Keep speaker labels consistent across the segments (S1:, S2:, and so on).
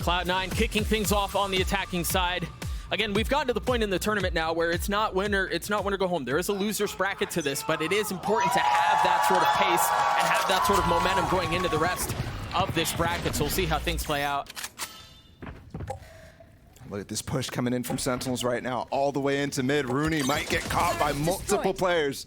S1: Cloud9 kicking things off on the attacking side. Again, we've gotten to the point in the tournament now where it's not winner go home. There is a loser's bracket to this, but it is important to have that sort of pace and have that sort of momentum going into the rest of this bracket. So we'll see how things play out.
S2: Look at this push coming in from Sentinels right now, all the way into mid. Rooney might get caught by multiple players.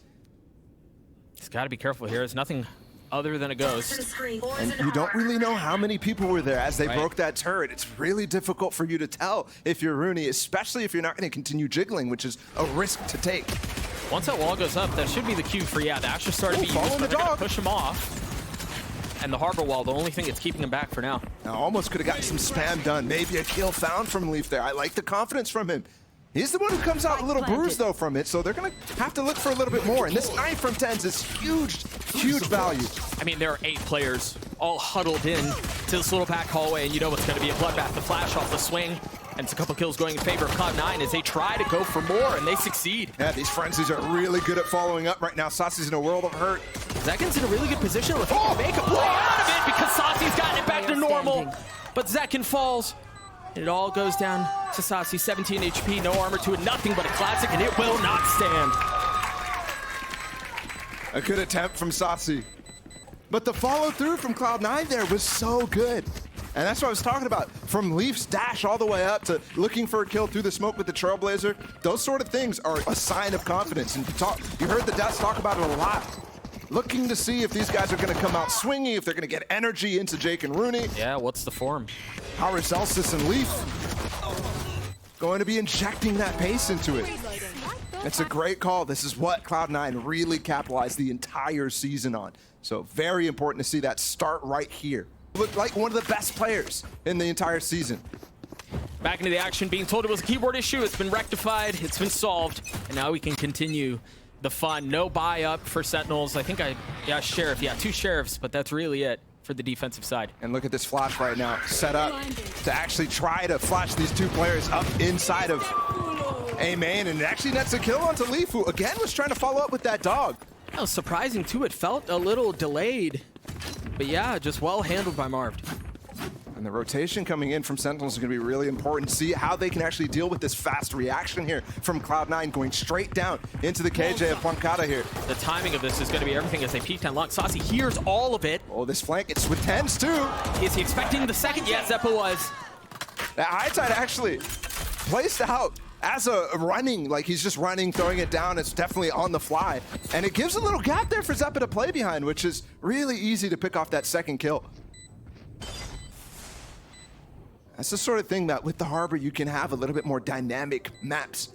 S1: He's got to be careful here. It's nothing other than a ghost.
S2: And you don't really know how many people were there as they broke that turret. It's really difficult for you to tell if you're Rooney, especially if you're not going to continue jiggling, which is a risk to take.
S1: Once that wall goes up, that should be the cue for, yeah, the Asher started to be used, but they're going to push him off. And the Harbor Wall, the only thing that's keeping him back for now.
S2: Now, almost could have gotten some spam done. Maybe a kill found from Leaf there. I like the confidence from him. He's the one who comes out a little bruised, though, from it, so they're going to have to look for a little bit more. And this 9 from 10s is huge, huge value.
S1: I mean, there are 8 players all huddled in to this little back hallway, and you know what's going to be a bloodbath. The flash off the swing, and it's a couple kills going in favor of Cloud9 as they try to go for more, and they succeed.
S2: Yeah, these frenzies are really good at following up right now. Saucy's in a world of hurt.
S1: Zekin's in a really good position. If he can make a play out of it because Saucy's gotten it back to normal. But Zekin falls. And it all goes down to Saucy, 17 HP, no armor to it, nothing but a classic, and it will not stand.
S2: A good attempt from Saucy. But the follow through from Cloud9 there was so good. And that's what I was talking about. From Leaf's dash all the way up to looking for a kill through the smoke with the Trailblazer, those sort of things are a sign of confidence. And you heard the Dats talk about it a lot. Looking to see if these guys are going to come out swinging, if they're going to get energy into Jake and Rooney.
S1: Yeah, what's the form?
S2: Paracelsus and Leaf going to be injecting that pace into it. It's a great call. This is what Cloud9 really capitalized the entire season on. So very important to see that start right here. Looked like one of the best players in the entire season.
S1: Back into the action, being told it was a keyboard issue. It's been rectified, it's been solved, and now we can continue the fun. No buy up for Sentinels. I think Sheriff, 2 Sheriffs, but that's really it for the defensive side.
S2: And look at this flash right now, set up to actually try to flash these 2 players up inside of A main, and it actually nets a kill onto Leaf, who again was trying to follow up with that dog.
S1: That was surprising too. It felt a little delayed, but yeah, just well handled by Marv.
S2: And the rotation coming in from Sentinels is going to be really important. See how they can actually deal with this fast reaction here from Cloud9 going straight down into the KJ of Pancada here.
S1: The timing of this is going to be everything as they peek down long. Saucy hears all of it.
S2: Oh, this flank, it's with 10s too.
S1: Is he expecting the second? Yes, Zeppa was.
S2: That high tide actually placed out as a running, like he's just running, throwing it down. It's definitely on the fly. And it gives a little gap there for Zeppa to play behind, which is really easy to pick off that second kill. That's the sort of thing that with the Harbor, you can have a little bit more dynamic maps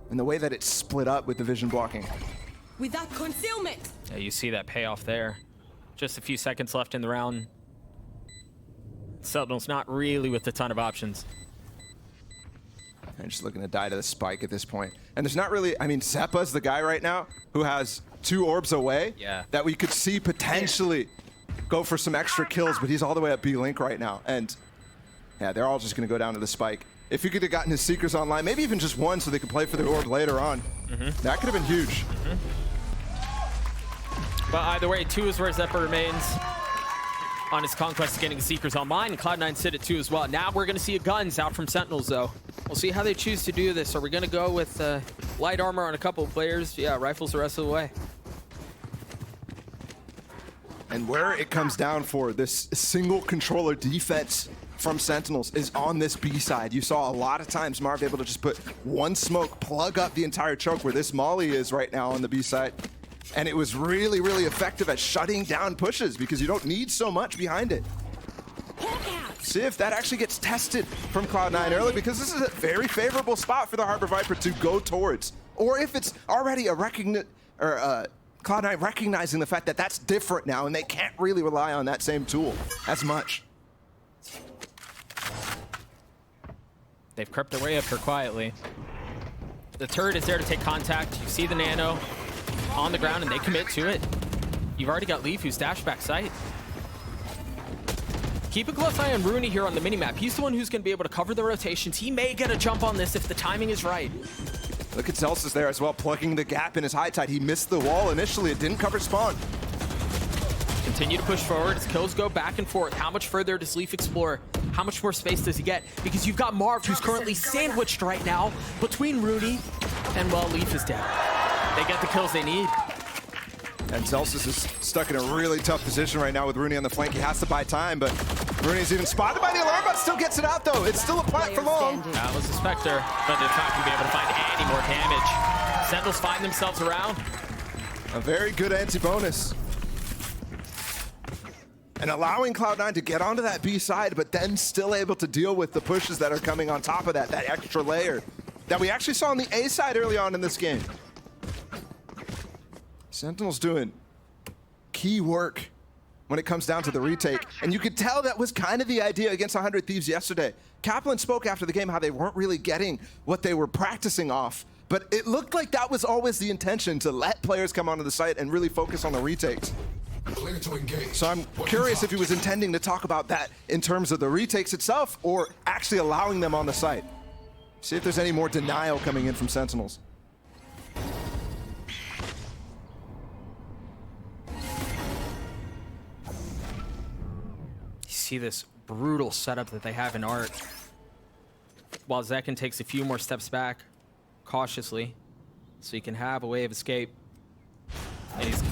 S2: in the way that it's split up with the vision blocking.
S3: Without concealment.
S1: Yeah, you see that payoff there. Just a few seconds left in the round. Sentinel's not really with a ton of options.
S2: And just looking to die to the spike at this point. And there's not really, I mean, Zeppa's the guy right now who has 2 orbs away that we could see potentially go for some extra kills, but he's all the way at B-Link right now. And yeah, they're all just going to go down to the spike. If he could have gotten his Seekers online, maybe even just 1 so they could play for the orb later on, that could have been huge.
S1: But either way, 2 is where Zeppa remains on his conquest of getting Seekers online. Cloud9 sit at 2 as well. Now we're going to see a guns out from Sentinels, though. We'll see how they choose to do this. Are we going to go with light armor on a couple of players? Yeah, rifles the rest of the way.
S2: And where it comes down for this single controller defense from Sentinels is on this B side. You saw a lot of times Marv able to just put 1 smoke, plug up the entire choke where this Molly is right now on the B side. And it was really, really effective at shutting down pushes because you don't need so much behind it. See if that actually gets tested from Cloud9 early, because this is a very favorable spot for the Harbor Viper to go towards. Or if it's already a Cloud9 recognizing the fact that that's different now and they can't really rely on that same tool as much.
S1: They've crept their way up here quietly. The turret is there to take contact. You see the nano on the ground and they commit to it. You've already got Leaf who's dashed back sight. Keep a close eye on Rooney here on the minimap. He's the one who's going to be able to cover the rotations. He may get a jump on this if the timing is right.
S2: Look at Celsius there as well, plugging the gap in his high tide. He missed the wall initially. It didn't cover spawn.
S1: continue to push forward as kills go back and forth. How much further does Leaf explore? How much more space does he get? Because you've got Marv, who's currently sandwiched right now between Rooney and, well, Leaf is dead. They get the kills they need.
S2: And Celsius is stuck in a really tough position right now with Rooney on the flank. He has to buy time, but Rooney's even spotted by the alarm bot, still gets it out though. It's still a plant for long.
S1: That was a Spectre, but they're not going to be able to find any more damage. Sentinels find themselves around.
S2: A very good anti-bonus. And allowing Cloud9 to get onto that B side, but then still able to deal with the pushes that are coming on top of that extra layer that we actually saw on the A side early on in this game. Sentinels doing key work when it comes down to the retake. And you could tell that was kind of the idea against 100 Thieves yesterday. Kaplan spoke after the game how they weren't really getting what they were practicing off. But it looked like that was always the intention, to let players come onto the site and really focus on the retakes. So I'm curious if he was intending to talk about that in terms of the retakes itself or actually allowing them on the site. See if there's any more denial coming in from Sentinels.
S1: See this brutal setup that they have in Art. While Zekin takes a few more steps back, cautiously, so he can have a way of escape. And he's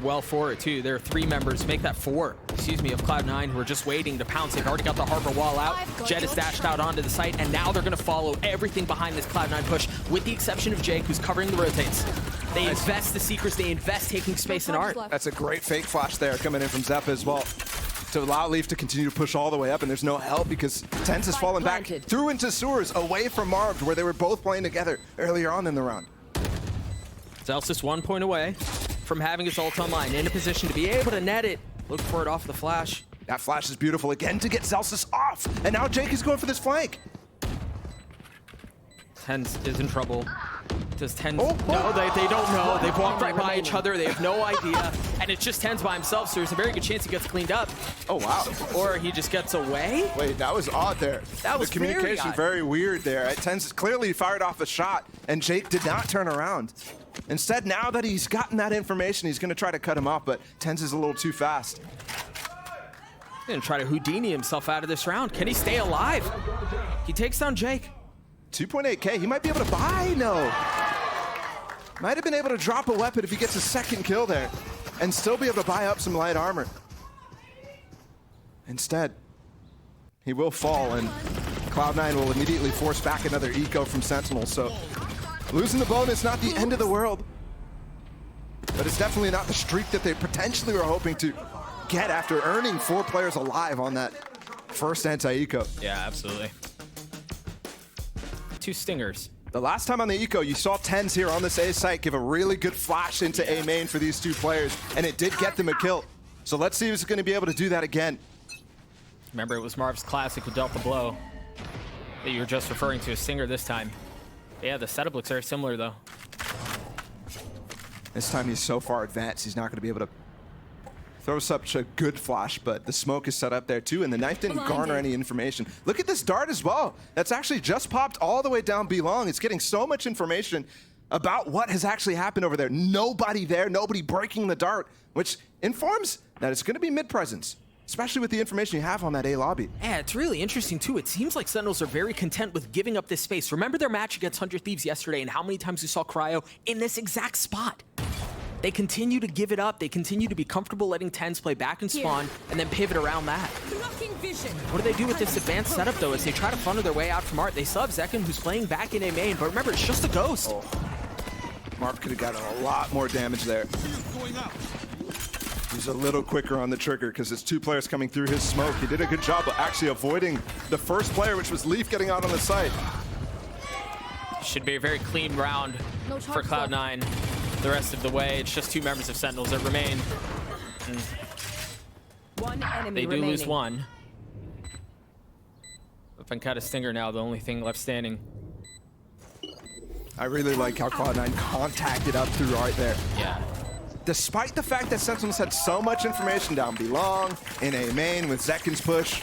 S1: well for it too. There are 3 members, make that 4, excuse me, of Cloud9 who are just waiting to pounce. They've already got the Harbor wall out. Jet is dashed out onto the site, and now they're gonna follow everything behind this Cloud9 push, with the exception of Jake, who's covering the rotates. They invest the secrets, they invest taking space in Art.
S2: That's a great fake flash there coming in from Zeppa as well, to allow Leaf to continue to push all the way up, and there's no help because Tense has fallen back through into sewers away from Marv, where they were both playing together earlier on in the round.
S1: Celsius 1 point away from having his ult online, in a position to be able to net it. Look for it off the flash.
S2: That flash is beautiful again to get Celsius off, and now Jake is going for this flank.
S1: Tense is in trouble. Does Tense? No, they don't know. They've walked right by each other. They have no idea. And it's just Tense by himself, so there's a very good chance he gets cleaned up.
S2: Oh, wow.
S1: Or he just gets away.
S2: Wait, that was odd there.
S1: That was
S2: the communication very weird there. Tense clearly fired off a shot, and Jake did not turn around. Instead, now that he's gotten that information, he's going to try to cut him off, but Tense is a little too fast.
S1: He's going to try to Houdini himself out of this round. Can he stay alive? He takes down Jake.
S2: 2.8K, he might be able to buy, no. Might have been able to drop a weapon if he gets a second kill there and still be able to buy up some light armor. Instead, he will fall, and Cloud9 will immediately force back another eco from Sentinel. So losing the bonus, not the end of the world, but it's definitely not the streak that they potentially were hoping to get after earning 4 players alive on that first anti-eco.
S1: Yeah, absolutely. 2 stingers.
S2: The last time on the eco, you saw Tens here on this A site give a really good flash into A main for these 2 players, and it did get them a kill. So let's see if he's going to be able to do that again.
S1: Remember, it was Marv's classic who dealt the blow that you were just referring to, a stinger this time. Yeah, the setup looks very similar, though.
S2: This time he's so far advanced, he's not going to be able to throw such a good flash, but the smoke is set up there too, and the knife didn't garner any information. Look at this dart as well. That's actually just popped all the way down B long. It's getting so much information about what has actually happened over there. Nobody there, nobody breaking the dart, which informs that it's going to be mid-presence, especially with the information you have on that A lobby.
S1: Yeah, it's really interesting too. It seems like Sentinels are very content with giving up this space. Remember their match against 100 Thieves yesterday and how many times we saw Cryo in this exact spot? They continue to give it up. They continue to be comfortable letting Tens play back and spawn and then pivot around that. What do they do with this advanced setup though as they try to funnel their way out from Art? They still have Zekin who's playing back in A main, but remember, it's just a ghost.
S2: Oh. Marv could have gotten a lot more damage there. He's a little quicker on the trigger because there's 2 players coming through his smoke. He did a good job of actually avoiding the first player, which was Leaf getting out on the site.
S1: Should be a very clean round for Cloud9. The rest of the way, it's just 2 members of Sentinels that remain.
S3: One enemy
S1: they do
S3: remaining.
S1: lose 1. If I can cut a stinger now, the only thing left standing.
S2: I really like how Cloud9 contacted up through Art there.
S1: Yeah.
S2: Despite the fact that Sentinels had so much information down belong, in A main with Zekin's push,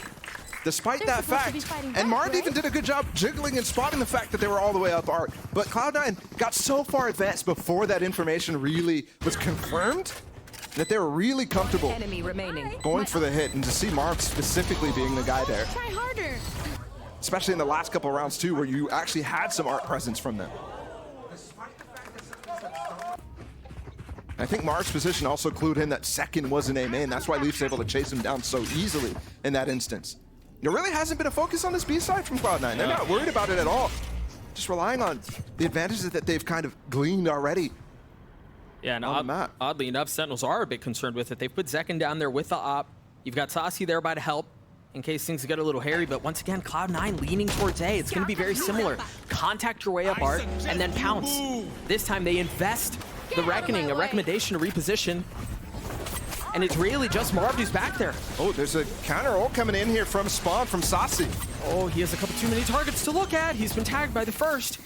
S2: despite that fact, and Marv even did a good job jiggling and spotting the fact that they were all the way up Art, but Cloud9 got so far advanced before that information really was confirmed that they were really comfortable
S4: Enemy remaining.
S2: going for the hit, and to see Marv specifically being the guy there,
S3: Try harder.
S2: especially in the last couple of rounds too, where you actually had some art presence from them. I think Marv's position also clued in that second wasn't A main. That's why Leaf's able to chase him down so easily in that instance. There really hasn't been a focus on this B side from Cloud9. They're not worried about it at all. Just relying on the advantages that they've kind of gleaned already.
S1: Yeah, and
S2: on the map.
S1: oddly enough, Sentinels are a bit concerned with it. They've put Zekin down there with the op. You've got Saucy there by to help in case things get a little hairy, but once again, Cloud9 leaning towards A. It's going to be very similar. Contact your way up, Art, and then pounce. This time they invest the Reckoning, a recommendation to reposition, and it's really just Marv who's back there.
S2: Oh, there's a counter ult coming in here from Spawn, from Saucy.
S1: Oh, he has a couple too many targets to look at. He's been tagged by the first.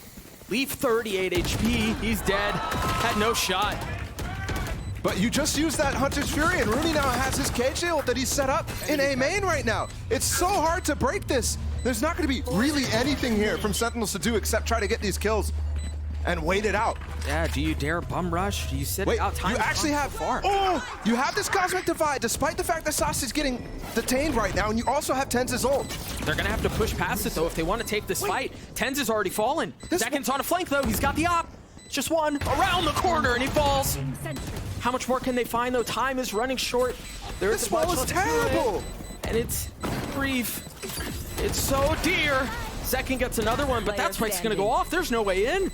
S1: Leaf 38 HP, he's dead, had no shot.
S2: But you just used that Hunter's Fury, and Rooney now has his cage ult that he's set up in A main right now. It's so hard to break this. There's not going to be really anything here from Sentinels to do except try to get these kills and wait it out.
S1: Yeah, do you dare bum rush? Do you sit out time?
S2: You actually have, you have this Cosmic Divide, despite the fact that Saucy's getting detained right now, and you also have Tenz's ult.
S1: They're gonna have to push past it though if they want to take this fight. Tenz is already fallen. Zekin's on a flank though, he's got the op. Just one, around the corner, and he falls. How much more can they find though? Time is running short.
S2: This wall is terrible.
S1: And it's brief. It's so dear. Zekin gets another one, but that spike's gonna go off. There's no way in.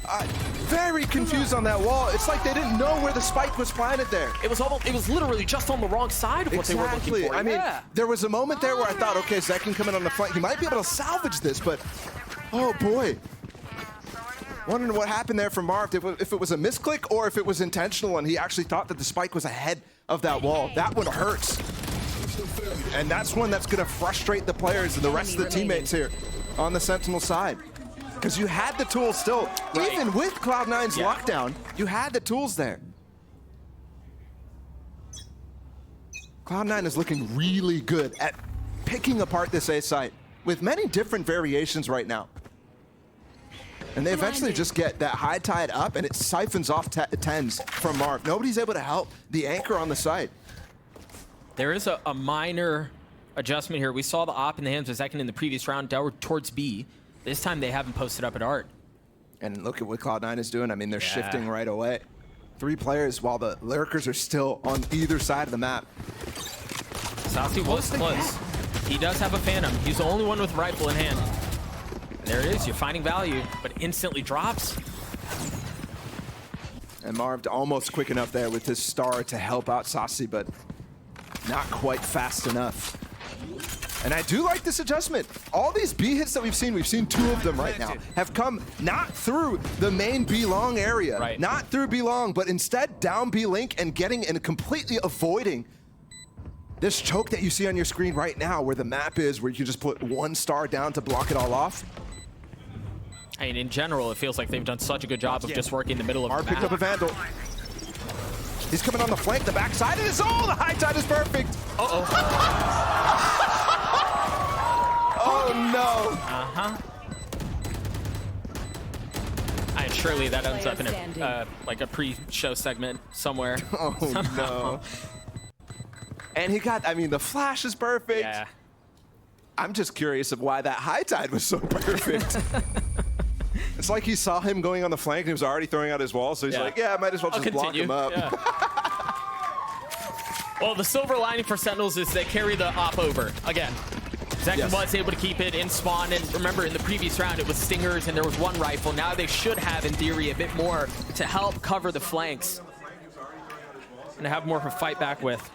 S2: Very confused on that wall. It's like they didn't know where the spike was planted there.
S1: It was literally just on the wrong side of what they were looking for.
S2: I mean, there was a moment there where I thought, okay, Zekin coming on the flank, he might be able to salvage this, but oh boy. Wondering what happened there from Marv, if it was a misclick or if it was intentional and he actually thought that the spike was ahead of that wall. That one hurts. And that's one that's gonna frustrate the players and the rest of the teammates here on the Sentinel side. Because you had the tools still, even with Cloud9's lockdown, you had the tools there. Cloud9 is looking really good at picking apart this A site with many different variations right now. And they eventually just get that high tide up and it siphons off Tenz from Marv. Nobody's able to help the anchor on the site.
S1: There is a minor adjustment here. We saw the op in the hands of Zekin in the previous round down towards B. This time they haven't posted up at Art.
S2: And look at what Cloud9 is doing. I mean, they're shifting right away. 3 players while the lurkers are still on either side of the map.
S1: Saucy was close. He does have a Phantom. He's the only one with a rifle in hand. And there it is. You're finding value, but instantly drops.
S2: And Marv almost quick enough there with his star to help out Saucy, but not quite fast enough. And I do like this adjustment. All these B hits that we've seen 2 of them right now, have come not through the main B long area, not through B long, but instead down B link and getting and completely avoiding this choke that you see on your screen right now, where the map is, where you just put 1 star down to block it all off.
S1: I mean, in general, it feels like they've done such a good job of just working the middle of the map.
S2: Picked up a Vandal. He's coming on the flank, the backside, and it's all the high tide is perfect. Oh no.
S1: And surely that ends up in a like a pre-show segment somewhere.
S2: Oh no. And he got, I mean, the flash is perfect.
S1: Yeah.
S2: I'm just curious of why that high tide was so perfect. It's like he saw him going on the flank and he was already throwing out his wall, so he's like, yeah, I might as well just block him up.
S1: Yeah. Well, the silver lining for Sentinels is they carry the op over again. Zekin was able to keep it in spawn, and remember in the previous round it was stingers and there was 1 rifle. Now they should have, in theory, a bit more to help cover the flanks and have more of a fight back with.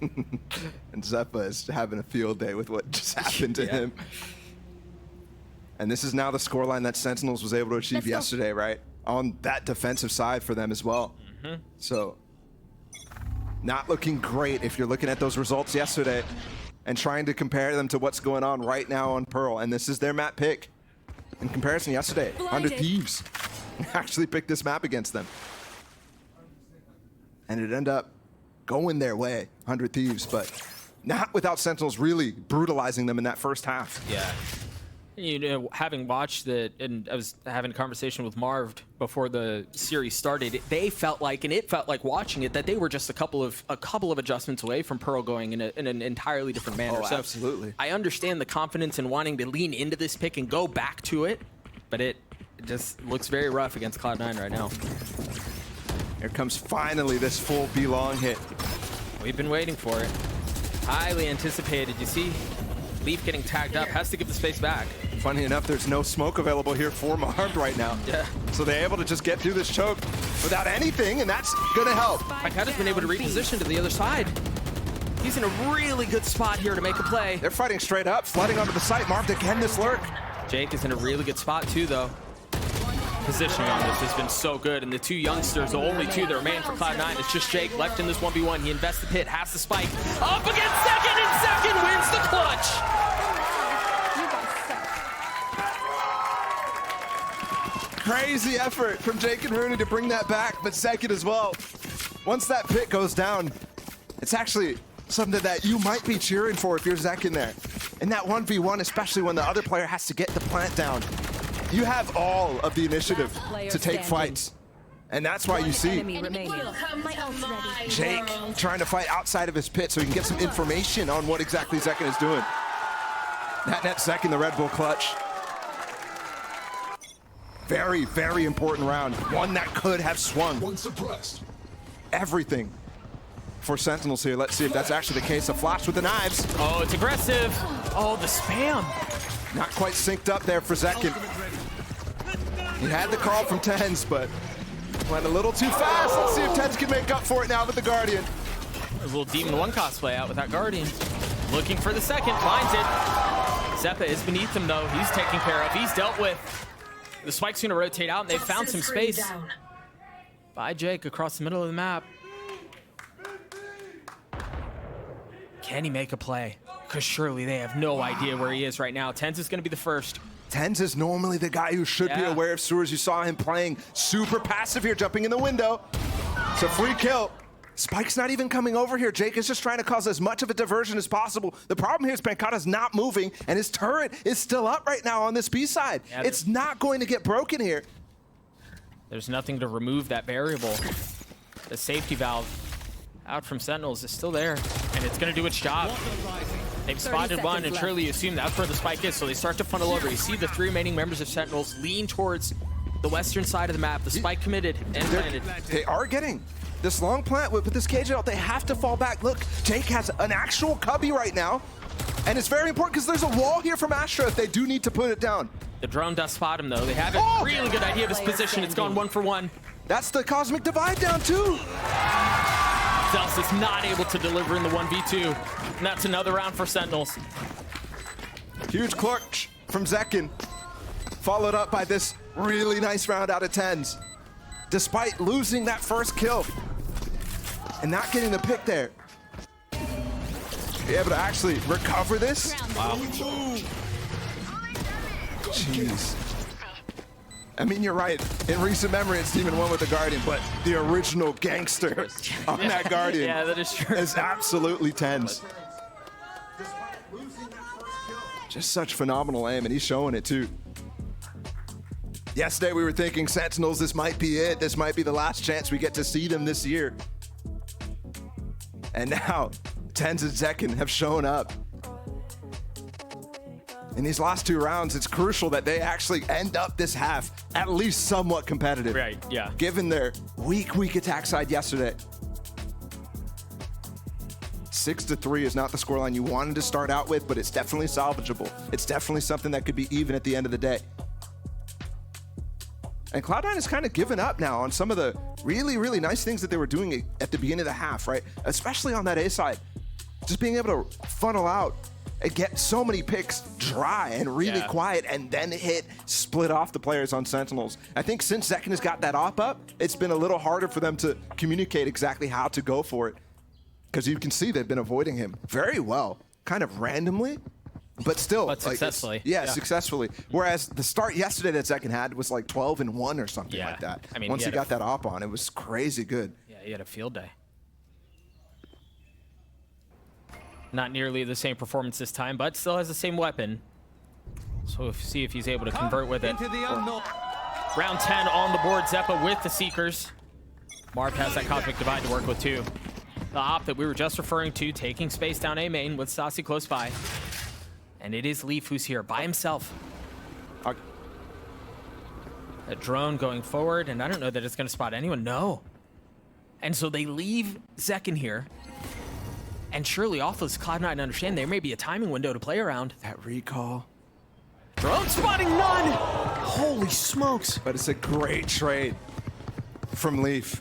S2: And Zeppa is having a field day with what just happened to him. And this is now the scoreline that Sentinels was able to achieve yesterday, right? On that defensive side for them as well. So, not looking great if you're looking at those results yesterday and trying to compare them to what's going on right now on Pearl. And this is their map pick. In comparison yesterday, 100 Thieves actually picked this map against them. And it ended up going their way, 100 Thieves, but not without Sentinels really brutalizing them in that first half.
S1: Yeah. You know, having watched it, and I was having a conversation with Marv before the series started, they felt like, and it felt like watching it, that they were just a couple of adjustments away from Pearl going in an entirely different manner.
S2: Oh,
S1: so
S2: absolutely.
S1: I understand the confidence in wanting to lean into this pick and go back to it, but it just looks very rough against Cloud9 right now.
S2: Here comes finally this full B long hit.
S1: We've been waiting for it. Highly anticipated. You see Leaf getting tagged up, has to give the space back.
S2: Funny enough, there's no smoke available here for Marv right now.
S1: Yeah.
S2: So they're able to just get through this choke without anything, and that's gonna help.
S1: Mikata's been able to reposition to the other side. He's in a really good spot here to make a play.
S2: They're fighting straight up, flooding onto the site. Marv again this lurk.
S1: Jake is in a really good spot too, though. Positioning on this has been so good, and the two youngsters, the only two that remain for Cloud9, it's just Jake left in this 1v1. He invests the pit, has the spike, up against second, and second wins the clutch.
S2: Crazy effort from Jake and Rooney to bring that back, but second as well. Once that pit goes down, it's actually something that you might be cheering for if you're Zek in there. In that 1v1, especially when the other player has to get the plant down, you have all of the initiative to take fights. And that's why you see Jake trying to fight outside of his pit so he can get some information on what exactly Zekin is doing. That net second, the Red Bull clutch. Very, very important round. One that could have swung everything for Sentinels here. Let's see if that's actually the case. A flash with the knives.
S1: Oh, it's aggressive. Oh, the spam.
S2: Not quite synced up there for Zekin. He had the call from Tens, but went a little too fast. Let's see if Tens can make up for it now with the Guardian.
S1: A little Demon 1 cosplay out with that Guardian. Looking for the second, finds it. Zeppa is beneath him though. He's taken care of, he's dealt with. The spike's gonna rotate out and they found some space. By Jake across the middle of the map. Can he make a play? Because surely they have no idea where he is right now. Tens is gonna be the first.
S2: Tens is normally the guy who should be aware of sewers. You saw him playing super passive here, jumping in the window. It's a free kill. Spike's not even coming over here. Jake is just trying to cause as much of a diversion as possible. The problem here is Pancata's not moving, and his turret is still up right now on this B side. Yeah, it's not going to get broken here.
S1: There's nothing to remove that variable. The safety valve out from Sentinels is still there, and it's going to do its job. They've spotted one, and surely assume that's where the spike is, so they start to funnel over. You see the three remaining members of Sentinels lean towards the western side of the map. The spike committed and planted.
S2: They are getting this long plant with this cage out. They have to fall back. Look, Jake has an actual cubby right now, and it's very important because there's a wall here from Astra if they do need to put it down.
S1: The drone does spot him, though. They have a really good idea of his position. It's gone 1 for 1.
S2: That's the Cosmic Divide down, too.
S1: Zells is not able to deliver in the 1v2, and that's another round for Sentinels.
S2: Huge clutch from Zekin, followed up by this really nice round out of Tens. Despite losing that first kill and not getting the pick there, be able to actually recover this.
S1: Wow.
S2: Jeez. I mean, you're right. In recent memory, it's Demon 1 with the Guardian, but the original gangster on that Guardian
S1: that is true.
S2: is absolutely Tens. Just such phenomenal aim, and he's showing it too. Yesterday, we were thinking, Sentinels, this might be it. This might be the last chance we get to see them this year. And now, Tens and Zekin have shown up. In these last 2 rounds, it's crucial that they actually end up this half at least somewhat competitive.
S1: Right, yeah.
S2: Given their weak attack side yesterday. 6-3 is not the scoreline you wanted to start out with, but it's definitely salvageable. It's definitely something that could be even at the end of the day. And Cloud9 has kind of given up now on some of the really nice things that they were doing at the beginning of the half, right? Especially on that A side. Just being able to funnel out and get so many picks dry and really quiet, and then hit split off the players on Sentinels. I think since Zekin has got that op up, it's been a little harder for them to communicate exactly how to go for it. Because you can see they've been avoiding him very well, kind of randomly, but still.
S1: But successfully.
S2: Like successfully. Whereas the start yesterday that Zekin had was like 12-1 or something like that.
S1: I mean,
S2: once he got that op on, it was crazy good.
S1: Yeah, he had a field day. Not nearly the same performance this time, but still has the same weapon. So we'll see if he's able to convert with it.
S4: Into the unknown.
S1: Round 10 on the board. Zeppa with the Seekers. Marv has that Cosmic Divide to work with too. The op that we were just referring to, taking space down A main with Stassi close by. And it is Leaf who's here by himself. A drone going forward, and I don't know that it's going to spot anyone. No. And so they leave Zek in here. And surely off of Cloud9 understand there may be a timing window to play around.
S2: That recall.
S1: Drone spotting none! Holy smokes.
S2: But it's a great trade from Leaf.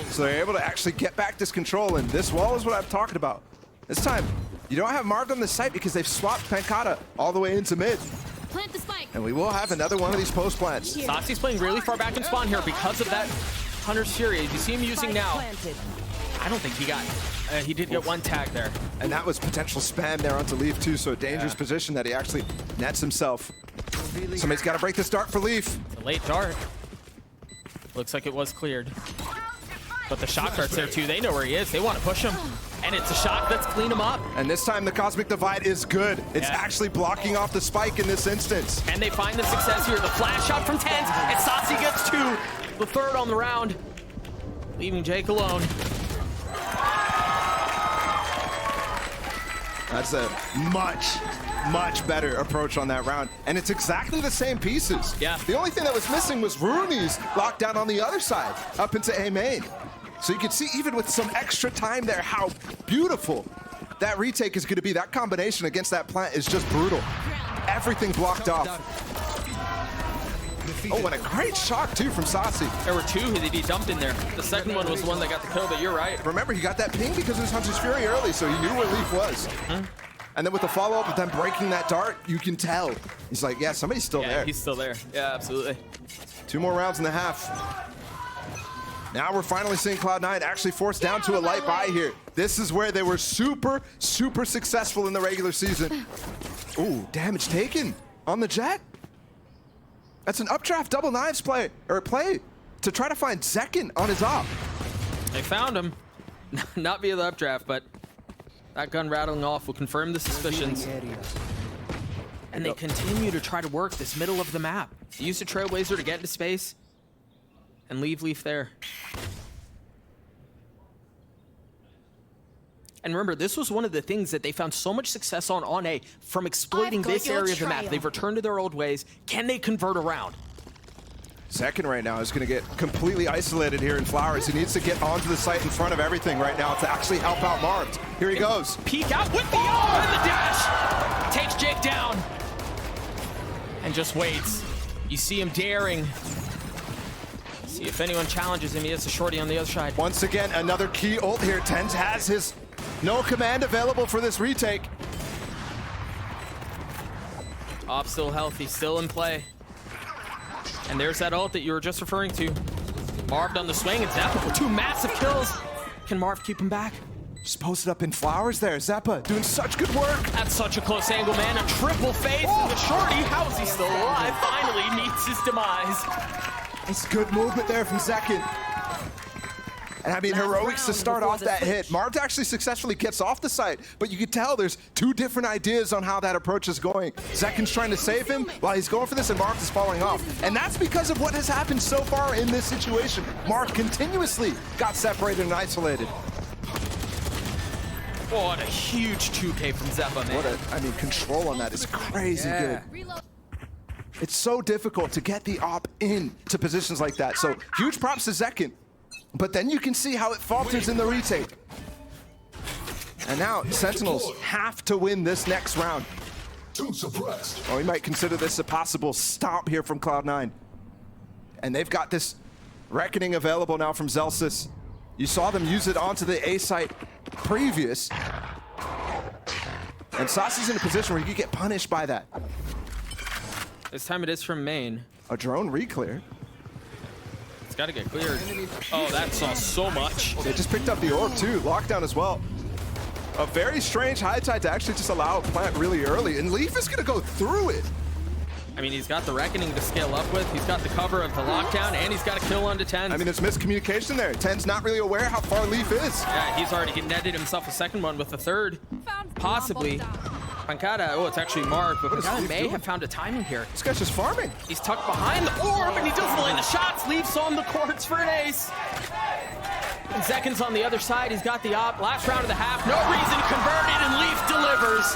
S2: So they're able to actually get back this control, and this wall is what I'm talking about. This time, you don't have Marv on the site because they've swapped Pankata all the way into mid.
S3: Plant the spike.
S2: And we will have another one of these post plants.
S1: Stassi's playing really far back in spawn here because of that Hunter's Fury. You see him using now. I don't think he got, he did get one tag there.
S2: And that was potential spam there onto Leaf too, so a dangerous position that he actually nets himself. Somebody's got to break this dart for Leaf.
S1: It's a late dart. Looks like it was cleared. But the shock dart's there too. They know where he is. They want to push him. And it's a shock that's clean him up.
S2: And this time the Cosmic Divide is good. It's actually blocking off the spike in this instance.
S1: And they find the success here. The flash shot from Tens, and Stassi gets two. The third on the round, leaving Jake alone.
S2: That's a much better approach on that round. And it's exactly the same pieces.
S1: Yeah.
S2: The only thing that was missing was Rooney's lockdown on the other side, up into A main. So you can see even with some extra time there, how beautiful that retake is gonna be. That combination against that plant is just brutal. Everything blocked off. Oh, and a great shot too from Stassi.
S1: There were two that he dumped in there. The second one was the one that got the kill, but you're right.
S2: Remember, he got that ping because it was Hunter's Fury early, so he knew where Leaf was. And then with the follow-up of them breaking that dart, you can tell. He's like, yeah, somebody's still there.
S1: He's still there. Yeah, absolutely.
S2: 2 more rounds and a half. Now we're finally seeing Cloud9 actually forced down to a light buy here. This is where they were super successful in the regular season. Ooh, damage taken on the Jet. That's an updraft double knives play to try to find Zekin on his op.
S1: They found him. Not via the updraft, but that gun rattling off will confirm the suspicions. And they continue to try to work this middle of the map. Use the Trailblazer to get into space and leave Leaf there. And remember, this was one of the things that they found so much success on A, from exploiting this area of the map. They've returned to their old ways. Can they convert around?
S2: Zekin right now is going to get completely isolated here in Flowers. He needs to get onto the site in front of everything right now to actually help out Marv. Here he goes.
S1: Peek out with the arm and the dash. Takes Jake down. And just waits. You see him daring. See if anyone challenges him. He has a shorty on the other side.
S2: Once again, another key ult here. Tens has his no command available for this retake.
S1: Op still healthy, still in play. And there's that ult that you were just referring to. Marv on the swing, and Zeppa with 2 massive kills. Can Marv keep him back?
S2: Just posted up in Flowers there. Zeppa doing such good work.
S1: That's such a close angle, man. A triple face. And the shorty, how is he still alive? Finally meets his demise.
S2: It's good movement there from Zekin. And I mean, heroics to start off that hit. Marv actually successfully gets off the site, but you can tell there's 2 different ideas on how that approach is going. Zekin's trying to save him while he's going for this, and Marv is falling off. And that's because of what has happened so far in this situation. Marv continuously got separated and isolated.
S1: What a huge 2K from Zeppa, man.
S2: Control on that is crazy good. It's so difficult to get the op in to positions like that. So huge props to Zekin. But then you can see how it falters in the retake. And now Sentinels have to win this next round. Oh, we might consider this a possible stomp here from Cloud9. And they've got this Reckoning available now from Zelsis. You saw them use it onto the A site previous. And Sassi's in a position where he could get punished by that.
S1: This time it is from main.
S2: A drone reclear.
S1: It's got to get cleared. Oh, that saw so much.
S2: They just picked up the orb too. Lockdown as well. A very strange high tide to actually just allow a plant really early. And Leaf is going to go through it.
S1: I mean, he's got the Reckoning to scale up with. He's got the cover of the lockdown, and he's got a kill onto 10.
S2: I mean, there's miscommunication there. 10's not really aware how far Leaf is.
S1: Yeah, he's already netted himself a second one with the third, possibly. Pancada, oh, it's actually Marv, but
S2: What is
S1: Pancada
S2: Leaf
S1: may
S2: doing?
S1: have found a timing here.
S2: This guy's just farming.
S1: He's tucked behind the orb, and he doesn't land the shots. Leaf's on the courts for an ace. And Zekin's on the other side. He's got the op. Last round of the half. No reason converted, and Leaf delivers.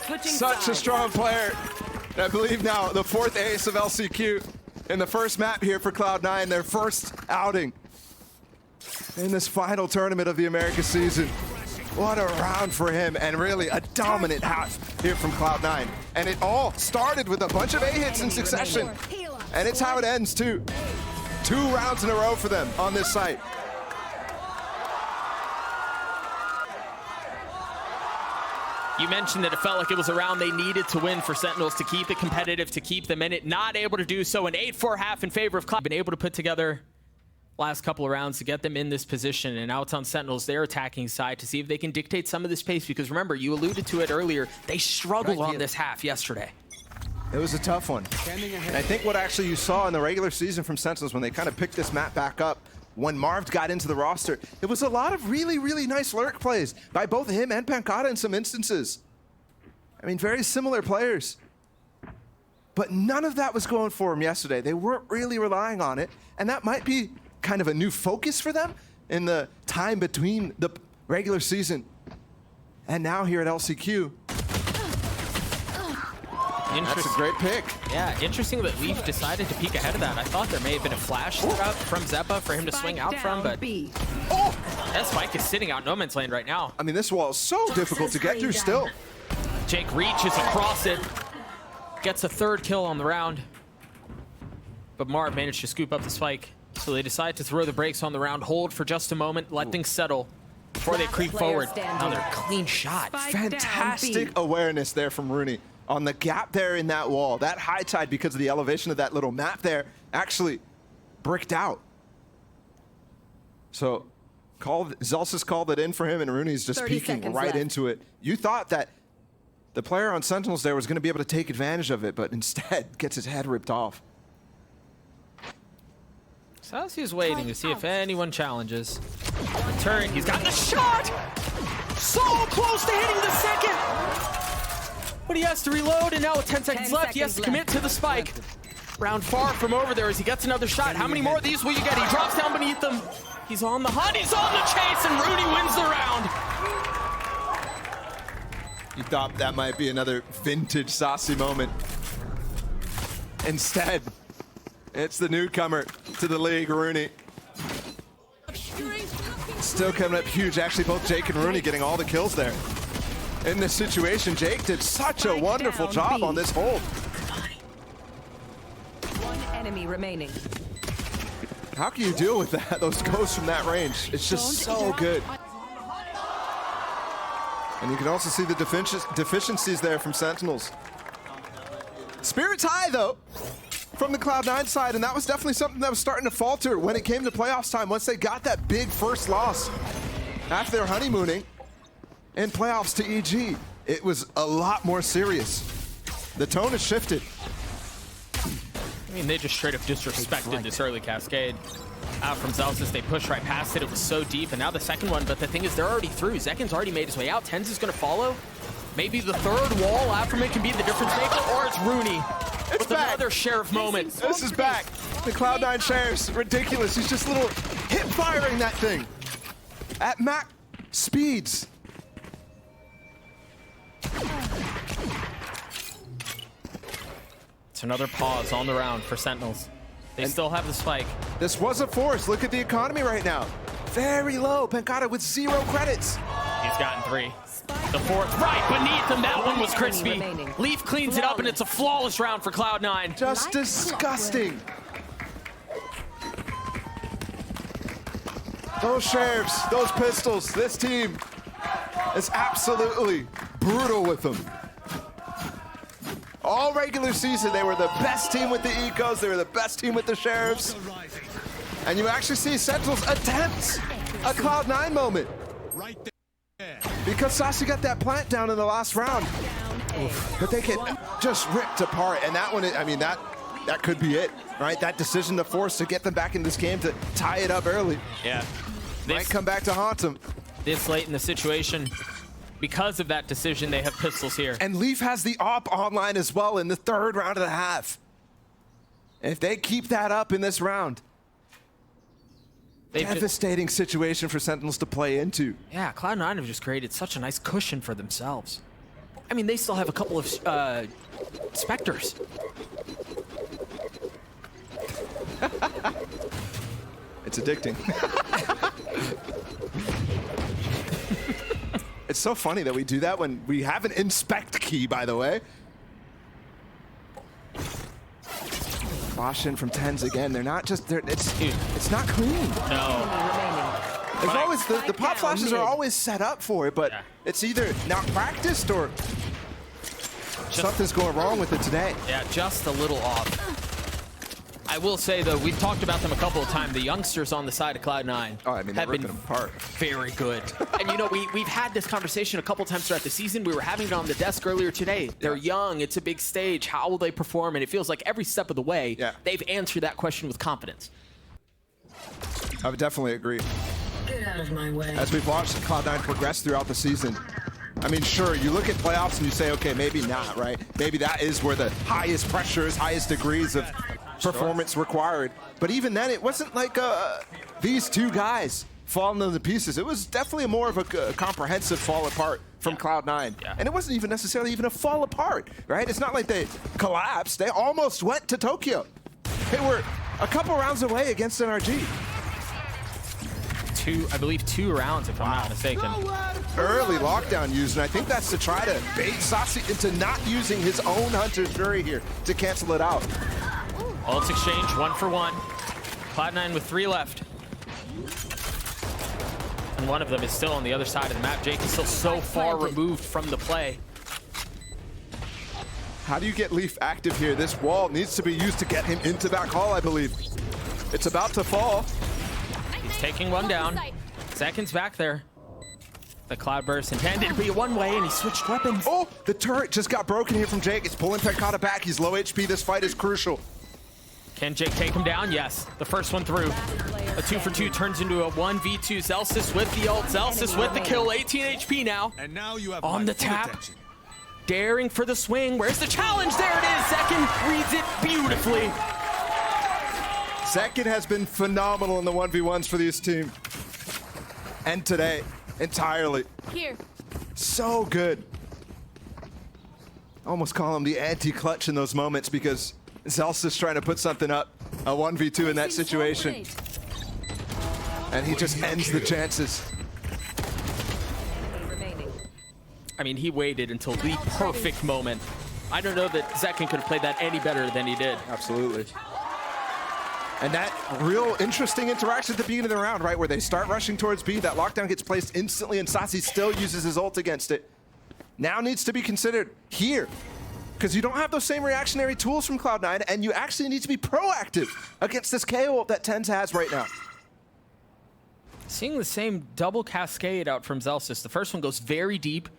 S3: Switching
S2: Such a
S3: sides.
S2: strong player. And I believe now the 4th ace of LCQ in the first map here for Cloud9, their first outing in this final tournament of the Americas season. What a round for him, and really a dominant half here from Cloud9. And it all started with a bunch of A hits in succession. And it's how it ends too. 2 rounds in a row for them on this site.
S1: You mentioned that it felt like it was a round they needed to win for Sentinels to keep it competitive, to keep them in it. Not able to do so. An 8-4 half in favor of Cloud. Been able to put together last couple of rounds to get them in this position. And now it's on Sentinels, their attacking side, to see if they can dictate some of this pace. Because remember, you alluded to it earlier, they struggled on this half yesterday.
S2: It was a tough one. And I think what actually you saw in the regular season from Sentinels when they kind of picked this map back up, when Marv got into the roster, it was a lot of really, really nice lurk plays by both him and Pancada in some instances. I mean, very similar players. But none of that was going for him yesterday. They weren't really relying on it. And that might be kind of a new focus for them in the time between the regular season and now here at LCQ. That's a great pick.
S1: Yeah, interesting that Leaf decided to peek ahead of that. I thought there may have been a flash set up from Zeppa for him to swing out from, but that spike is sitting out no man's land right now.
S2: I mean, this wall is so difficult to get through still.
S1: Jake reaches across it, gets a 3rd kill on the round, but Marv managed to scoop up the spike. So they decide to throw the brakes on the round, hold for just a moment, let things settle before they creep forward. Another clean shot.
S2: Fantastic awareness there from Rooney on the gap there in that wall. That high tide, because of the elevation of that little map there, actually bricked out. So Zelsis called it in for him, and Rooney's just peeking right into it. You thought that the player on Sentinels there was going to be able to take advantage of it, but instead gets his head ripped off.
S1: Salsi's waiting to see if anyone challenges. The turret, he's got the shot! So close to hitting the second! But he has to reload, and now with 10 seconds left, he has to commit to the spike. Round far from over there as he gets another shot. How many more of these will you get? He drops down beneath them. He's on the hunt, he's on the chase, and Rooney wins the round.
S2: You thought that might be another vintage saucy moment. Instead, it's the newcomer to the league, Rooney. Still coming up huge. Actually, both Jake and Rooney getting all the kills there. In this situation, Jake did such a wonderful job on this hold.
S3: 1 enemy remaining.
S2: How can you deal with that? Those ghosts from that range. It's just so good. And you can also see the deficiencies there from Sentinels. Spirits high, though, from the Cloud9 side, and that was definitely something that was starting to falter when it came to playoffs time. Once they got that big first loss after their honeymooning in playoffs to EG, it was a lot more serious. The tone has shifted.
S1: I mean, they just straight up disrespected this early cascade. Out from Zelsis, they push right past it. It was so deep, and now the second one, but the thing is, they're already through. Zekin's already made his way out. Tens is going to follow. Maybe the 3rd wall Afterman can be the difference maker, or it's Rooney with another Sheriff moment.
S2: This is back. The Cloud9 Sheriff's ridiculous. He's just little hip firing that thing at Mac speeds.
S1: It's another pause on the round for Sentinels. They still have the spike.
S2: This was a force. Look at the economy right now. Very low. Pancada with 0 credits.
S1: He's gotten 3. The 4th right beneath him. That one was crispy. Leaf cleans it up, and it's a flawless round for Cloud9.
S2: Just disgusting. Those sheriffs, those pistols, this team is absolutely brutal with them. All regular season, they were the best team with the ecos. They were the best team with the sheriffs. And you actually see Sentinels attempt a Cloud9 moment. Because Saucy got that plant down in the last round. But they get just ripped apart. And that one, I mean, that could be it, right? That decision to force to get them back in this game to tie it up early.
S1: Yeah.
S2: Might come back to haunt them.
S1: this late in the situation. Because of that decision, they have pistols here.
S2: And Leaf has the AWP online as well in the third round of the half. And if they keep that up in this round, devastating situation for Sentinels to play into.
S1: Yeah, Cloud9 have just created such a nice cushion for themselves. I mean, they still have a couple of Spectres.
S2: It's addicting. It's so funny that we do that when we have an inspect key, by the way. Caution from tens again. They're not just, it's not clean.
S1: No.
S2: There's always, the pop flashes are always set up for it, but
S1: yeah,
S2: it's either not practiced or something's going wrong with it today.
S1: Yeah, just a little off. I will say, though, we've talked about them a couple of times. The youngsters on the side of Cloud9
S2: oh, I mean,
S1: have been
S2: them apart.
S1: Very good. And, you know, we've had this conversation a couple times throughout the season. We were having it on the desk earlier today. They're young. It's a big stage. How will they perform? And it feels like every step of the way, they've answered that question with confidence.
S2: I would definitely agree.
S3: Get out of my way.
S2: As we've watched Cloud9 progress throughout the season, I mean, sure, you look at playoffs and you say, okay, maybe not, right? Maybe that is where the highest pressures, highest degrees of performance required. But even then, it wasn't like these two guys falling into pieces. It was definitely more of a comprehensive fall apart from Cloud9. Yeah. And it wasn't even necessarily even a fall apart, right? It's not like they collapsed. They almost went to Tokyo. They were a couple rounds away against NRG.
S1: I believe two rounds, if I'm not mistaken.
S2: Early lockdown used, and I think that's to try to bait Saucy into not using his own Hunter's Fury here to cancel it out.
S1: Ults exchange, 1-for-1. Cloud9 with 3 left. And one of them is still on the other side of the map. Jake is still so far removed from the play.
S2: How do you get Leaf active here? This wall needs to be used to get him into that call, I believe. It's about to fall.
S1: He's taking one down. Seconds back there. The Cloudburst intended to be one way, and he switched weapons.
S2: Oh, the turret just got broken here from Jake. It's pulling Pekata back. He's low HP. This fight is crucial.
S1: Can Jake take him down? Yes. The first one through. A 2-for-2 turns into a 1v2. Zelsis with the ult. Zelsis with the kill. 18 HP now.
S4: And now you have
S1: on the tap. Daring for the swing. Where's the challenge? There it is. Second reads it beautifully.
S2: Second has been phenomenal in the 1v1s for this team. And today, entirely.
S3: Here.
S2: So good. Almost call him the anti-clutch in those moments because Zelsis trying to put something up. A 1v2 in that situation. And he just ends the chances.
S1: I mean, he waited until the perfect moment. I don't know that Zekin could have played that any better than he did.
S2: Absolutely. And that real interesting interaction at the beginning of the round, right, where they start rushing towards B, that lockdown gets placed instantly, and Saucy still uses his ult against it. Now needs to be considered here, because you don't have those same reactionary tools from Cloud9, and you actually need to be proactive against this KO ult that Tens has right now.
S1: Seeing the same double cascade out from Zelsis. The first one goes very deep.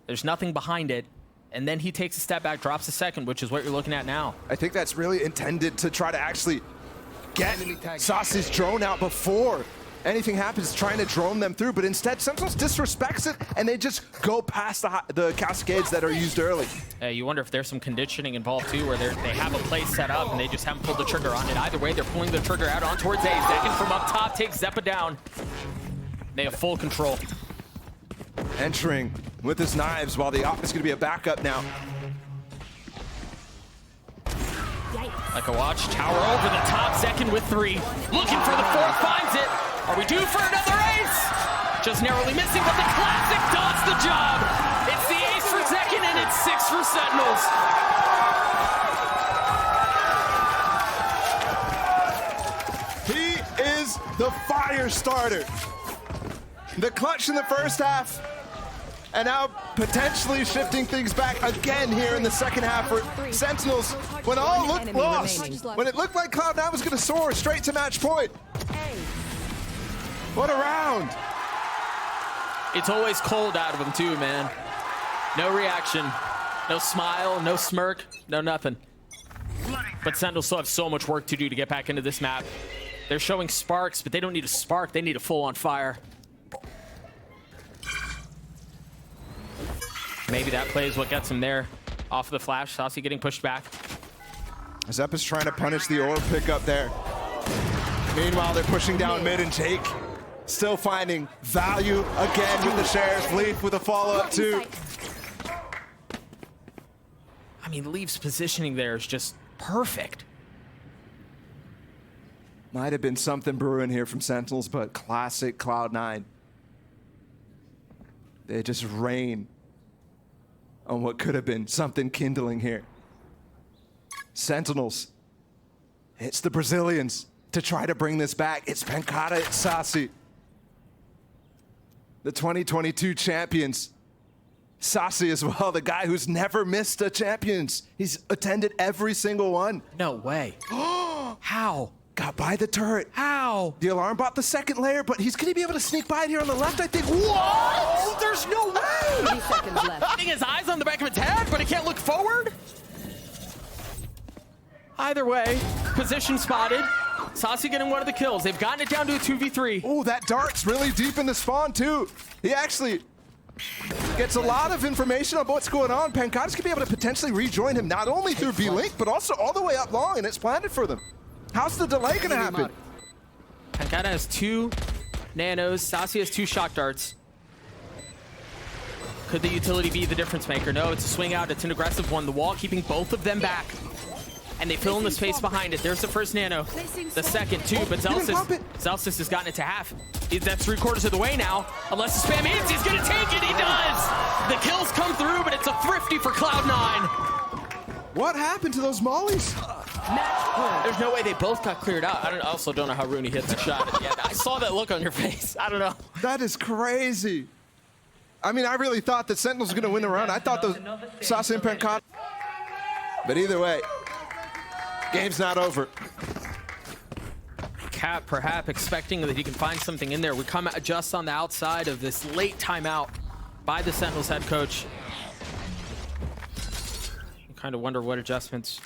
S1: There's nothing behind it. And then he takes a step back, drops a second, which is what you're looking at now.
S2: I think that's really intended to try to actually get Saucy's drone out before anything happens, trying to drone them through, but instead Sentinels disrespects it and they just go past the cascades that are used early.
S1: You wonder if there's some conditioning involved too, where they have a play set up and they just haven't pulled the trigger on it. Either way, they're pulling the trigger out on towards A. Zekin from up top takes Zeppa down. They have full control.
S2: Entering with his knives while the op is going to be a backup now.
S1: Like a watch tower over the top, Zekin with 3. Looking for the 4th, finds it. Are we due for another ace? Just narrowly missing, but the classic does the job. It's the ace for Zekin and it's 6 for Sentinels.
S2: He is the fire starter. The clutch in the first half, and now potentially shifting things back again here in the second half for Sentinels. When all looked lost, when it looked like Cloud9 was going to soar straight to match point. What a round.
S1: It's always cold out of him too, man. No reaction, no smile, no smirk, no nothing. But Sentinels still have so much work to do to get back into this map. They're showing sparks, but they don't need a spark, they need a full-on fire. Maybe that play is what gets him there. Off of the flash, Saucy getting pushed back.
S2: Zepp is trying to punish the orb pickup there. Meanwhile, they're pushing down mid, and Jake still finding value again with the shares. Leaf with a follow-up too.
S1: I mean, Leaf's positioning there is just perfect.
S2: Might have been something brewing here from Sentinels, but classic Cloud9. They just rain on what could have been something kindling here. Sentinels. It's the Brazilians to try to bring this back. It's Pancada, it's Saucy. The 2022 champions. Saucy as well, the guy who's never missed a champions. He's attended every single one.
S1: No way. How?
S2: Got by the turret.
S1: How?
S2: The alarm bought the second layer, but he's gonna be able to sneak by it here on the left, I think. What? There's no way!
S3: 30 seconds left.
S1: Getting his eyes on the back of his head, but he can't look forward? Either way, position spotted. Saucy getting one of the kills. They've gotten it down to a 2v3.
S2: Oh, that dart's really deep in the spawn, too. He actually gets a lot of information on what's going on. Pancada's gonna be able to potentially rejoin him, not only through B-Link, but also all the way up long, and it's planted for them. How's the delay gonna happen?
S1: Pancada has 2 nanos. Saucy has 2 shock darts. Could the utility be the difference maker? No, it's a swing out. It's an aggressive one. The wall keeping both of them back. And they fill in the space behind it. There's the first nano. The second, too, but Zelsys has gotten it to half. That's 3/4 of the way now. Unless the spam hits, he's gonna take it. He does! The kills come through, but it's a thrifty for Cloud9.
S2: What happened to those mollies?
S1: There's no way they both got cleared out. I also don't know how Rooney hit the shot at the end. I saw that look on your face. I don't know.
S2: That is crazy. I mean, I really thought that Sentinels were going to win the round. I thought those Saucy and Pancada. But either way, game's not over.
S1: Cap perhaps expecting that he can find something in there. We come just on the outside of this late timeout by the Sentinels head coach. You kind of wonder what adjustments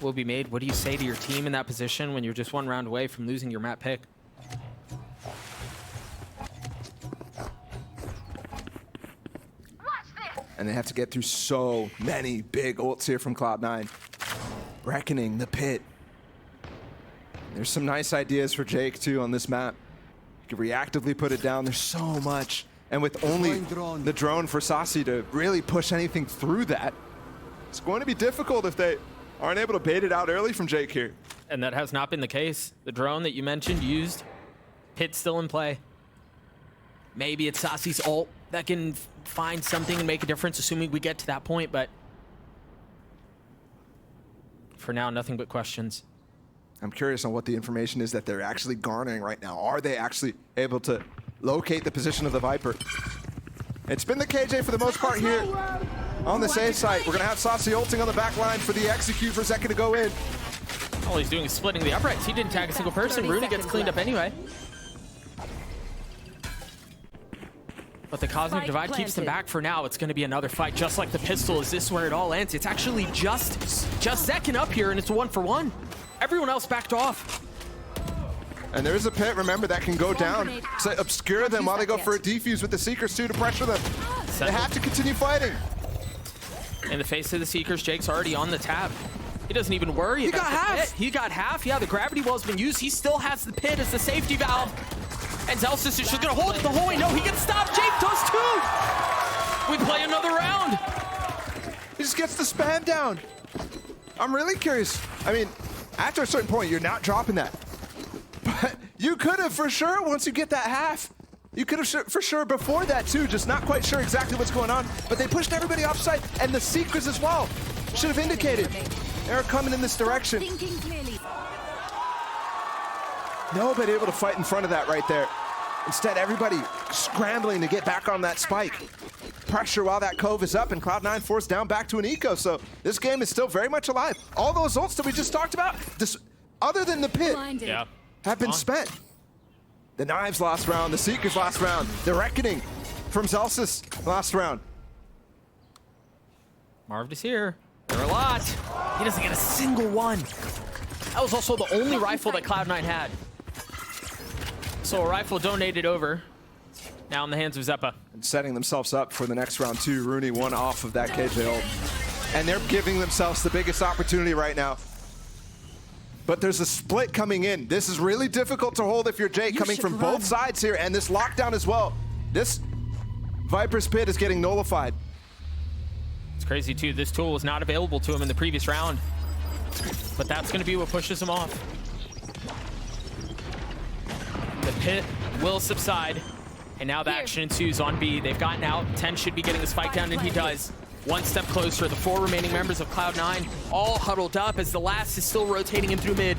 S1: will be made. What do you say to your team in that position when you're just 1 round away from losing your map pick?
S2: And they have to get through so many big ults here from Cloud9. Reckoning, the pit. There's some nice ideas for Jake, too, on this map. You can reactively put it down. There's so much. And with only the drone for Saucy to really push anything through that, it's going to be difficult if they aren't able to bait it out early from Jake here.
S1: And that has not been the case. The drone that you mentioned used, pit's still in play. Maybe it's Saucy's ult that can find something and make a difference, assuming we get to that point, but for now, nothing but questions.
S2: I'm curious on what the information is that they're actually garnering right now. Are they actually able to locate the position of the Viper? It's been the KJ for the most part here on the safe site. We're gonna have Saucy ulting on the back line for the execute for Zeka to go in.
S1: All he's doing is splitting the uprights. He didn't tag a single person. Rooney gets cleaned up anyway. But the Cosmic Divide keeps them back for now. It's going to be another fight, just like the pistol. Is this where it all ends? It's actually just Zekin up here, and it's a 1-for-1. Everyone else backed off.
S2: And there is a pit, remember, that can go down to obscure them while they go for a defuse with the Seekers, too, to pressure them. They have to continue fighting.
S1: In the face of the Seekers, Jake's already on the tab. He doesn't even worry about the pit. He got half. Yeah, the gravity wall's been used. He still has the pit as the safety valve. And Zelsys is just gonna hold it the whole way. No, he gets stopped. Jake does too. We play another round.
S2: He just gets the spam down. I'm really curious. I mean, after a certain point, you're not dropping that. But you could have for sure once you get that half. You could have for sure before that too, just not quite sure exactly what's going on. But they pushed everybody offside, and the Seekers as well. Should have indicated. They're coming in this direction. Nobody able to fight in front of that right there. Instead, everybody scrambling to get back on that spike. Pressure while that cove is up, and Cloud9 forced down back to an eco, so this game is still very much alive. All those ults that we just talked about, other than the pit, have been spent. The Knives last round, the Seekers last round, the Reckoning from Zelsys last round.
S1: Marv is here. There are a lot. He doesn't get a single one. That was also the only rifle that Cloud9 had. So a rifle donated over now in the hands of Zeppa.
S2: And setting themselves up for the next round too. Rooney one off of that KJ ult. And they're giving themselves the biggest opportunity right now. But there's a split coming in. This is really difficult to hold if you're Jake, coming from both sides here, and this lockdown as well. This Viper's Pit is getting nullified.
S1: It's crazy too, this tool was not available to him in the previous round. But that's gonna be what pushes him off. The pit will subside, and now the action ensues on B. They've gotten out, 10 should be getting the spike down, and he does. One step closer, the 4 remaining members of Cloud9 all huddled up as the last is still rotating in through mid.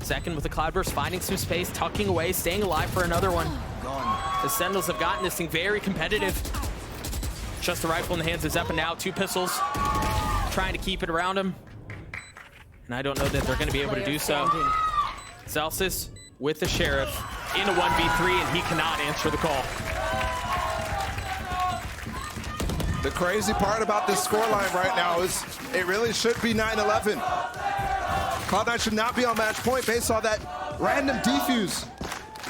S1: Second with the Cloudburst, finding some space, tucking away, staying alive for another one. The Sentinels have gotten this thing very competitive. Just the rifle in the hands of Zeppa now, 2 pistols, trying to keep it around him. And I don't know that they're gonna be able to do so. Celsius with the Sheriff in a 1v3, and he cannot answer the call.
S2: The crazy part about this scoreline right now is it really should be 9-11. Cloud9 should not be on match point based on that random defuse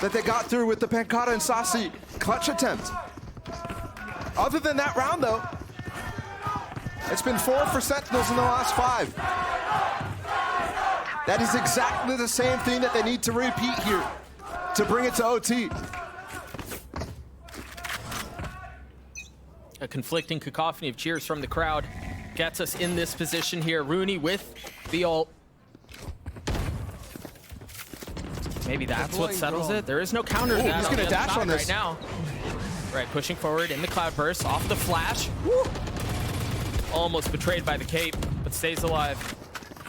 S2: that they got through with the Pancata and Saucy clutch attempt. Other than that round though, it's been 4 for Sentinels in the last 5. That is exactly the same thing that they need to repeat here to bring it to OT.
S1: A conflicting cacophony of cheers from the crowd gets us in this position here. Rooney with the ult. Maybe that's what settles it. There is no counter to that.
S2: He's gonna dash on this
S1: right now. Right, pushing forward in the Cloudburst, off the flash. Woo! Almost betrayed by the cape, but stays alive.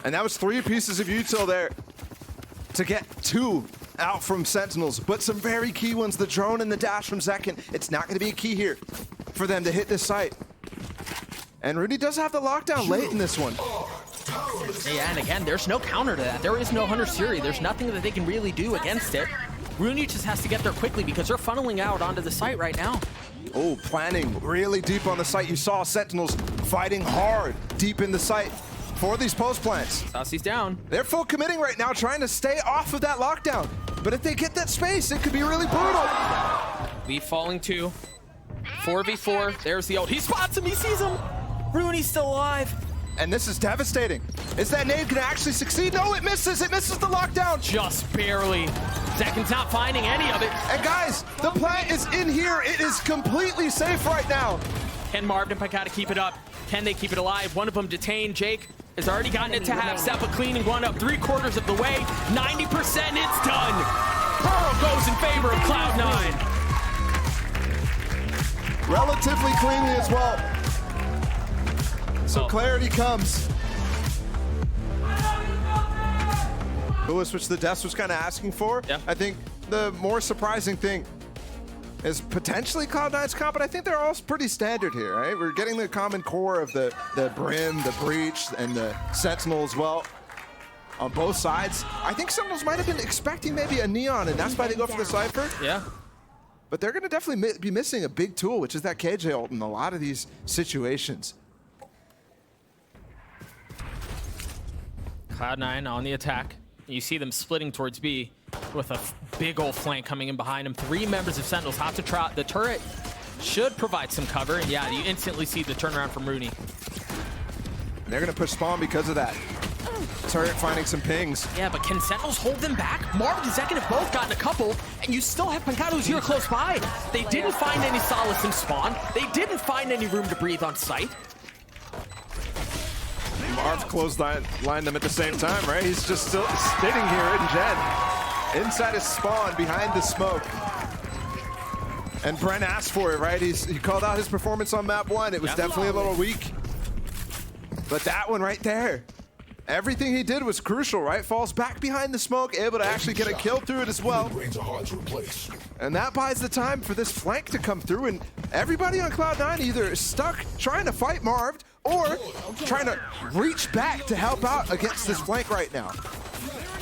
S2: And that was 3 pieces of util there to get 2 out from Sentinels, but some very key ones, the drone and the dash from Zekin. It's not gonna be a key here for them to hit this site. And Rooney does have the lockdown late in this one.
S1: Yeah, and again, there's no counter to that. There is no Hunter Siri. There's nothing that they can really do against it. Rooney just has to get there quickly because they're funneling out onto the site right now.
S2: Oh, planning really deep on the site. You saw Sentinels fighting hard deep in the site for these post plants.
S1: Saucy's down.
S2: They're full committing right now, trying to stay off of that lockdown. But if they get that space, it could be really brutal.
S1: Leaf falling 2. 4v4. There's the ult. He spots him. He sees him. Rooney's still alive.
S2: And this is devastating. Is that nade gonna actually succeed? No, it misses. It misses the lockdown.
S1: Just barely. Zekin's not finding any of it.
S2: And guys, the plant is in here. It is completely safe right now.
S1: Can Marvin and Pancata keep it up? Can they keep it alive? One of them detained. Jake has already gotten it to half. Zeppa cleaning one up 3/4 of the way. 90%, it's done. Pearl goes in favor of Cloud9.
S2: Relatively cleanly as well. So clarity comes. Lewis, which the Deaths was kind of asking for.
S1: Yeah.
S2: I think the more surprising thing is potentially Cloud9's comp, but I think they're all pretty standard here, right? We're getting the common core of the Brim, the Breach, and the Sentinel as well on both sides. I think Sentinels might have been expecting maybe a Neon, and that's why they go for the Cypher.
S1: Yeah.
S2: But they're going to definitely be missing a big tool, which is that KJ ult in a lot of these situations.
S1: Cloud9 on the attack. You see them splitting towards B with a big old flank coming in behind them. 3 members of Sentinels have to trot. The turret should provide some cover. And yeah, you instantly see the turnaround from Rooney.
S2: They're going to push spawn because of that. Turret finding some pings.
S1: Yeah, but can Sentinels hold them back? Marv and Zekin have both gotten a couple, and you still have Pancata who's here close by. They didn't find any solace in spawn. They didn't find any room to breathe on site.
S2: Marv clotheslined them at the same time, right? He's just still sitting here in Gen. Inside his spawn, behind the smoke. And Brent asked for it, right? He called out his performance on map 1. It was definitely a little weak. But that one right there, everything he did was crucial, right? Falls back behind the smoke, able to actually get a kill through it as well. And that buys the time for this flank to come through, and everybody on Cloud9 either is stuck trying to fight Marv or trying to reach back to help out against this flank right now.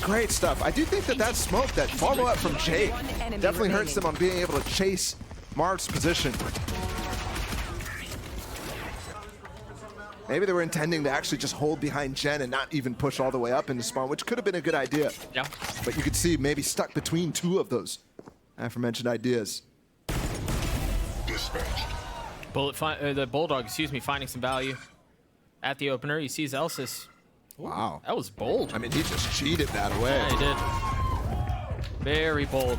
S2: Great stuff. I do think that smoke, that follow-up from Jake, definitely hurts them on being able to chase Marv's position. Maybe they were intending to actually just hold behind Gen and not even push all the way up into spawn, which could have been a good idea.
S1: Yeah.
S2: But you could see maybe stuck between 2 of those aforementioned ideas.
S1: The Bulldog, excuse me, finding some value at the opener. He sees Elsis.
S2: Wow.
S1: That was bold.
S2: I mean, he just cheated that away.
S1: Yeah, he did. Very bold.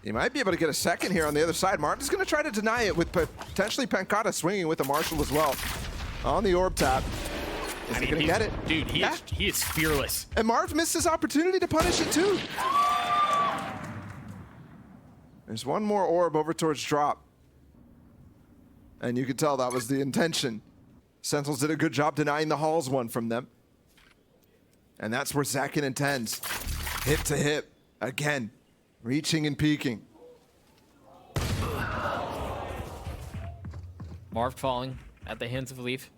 S2: He might be able to get a second here on the other side. Martin's going to try to deny it with potentially Pancata swinging with the Marshall as well. On the orb tap. Is he going to get it?
S1: Dude, he is fearless.
S2: And Marv missed his opportunity to punish it too. There's one more orb over towards drop. And you could tell that was the intention. Sentinels did a good job denying the Halls one from them. And that's where Zakin intends. Hip to hip. Again. Reaching and peeking.
S1: Marv falling at the hands of Leaf.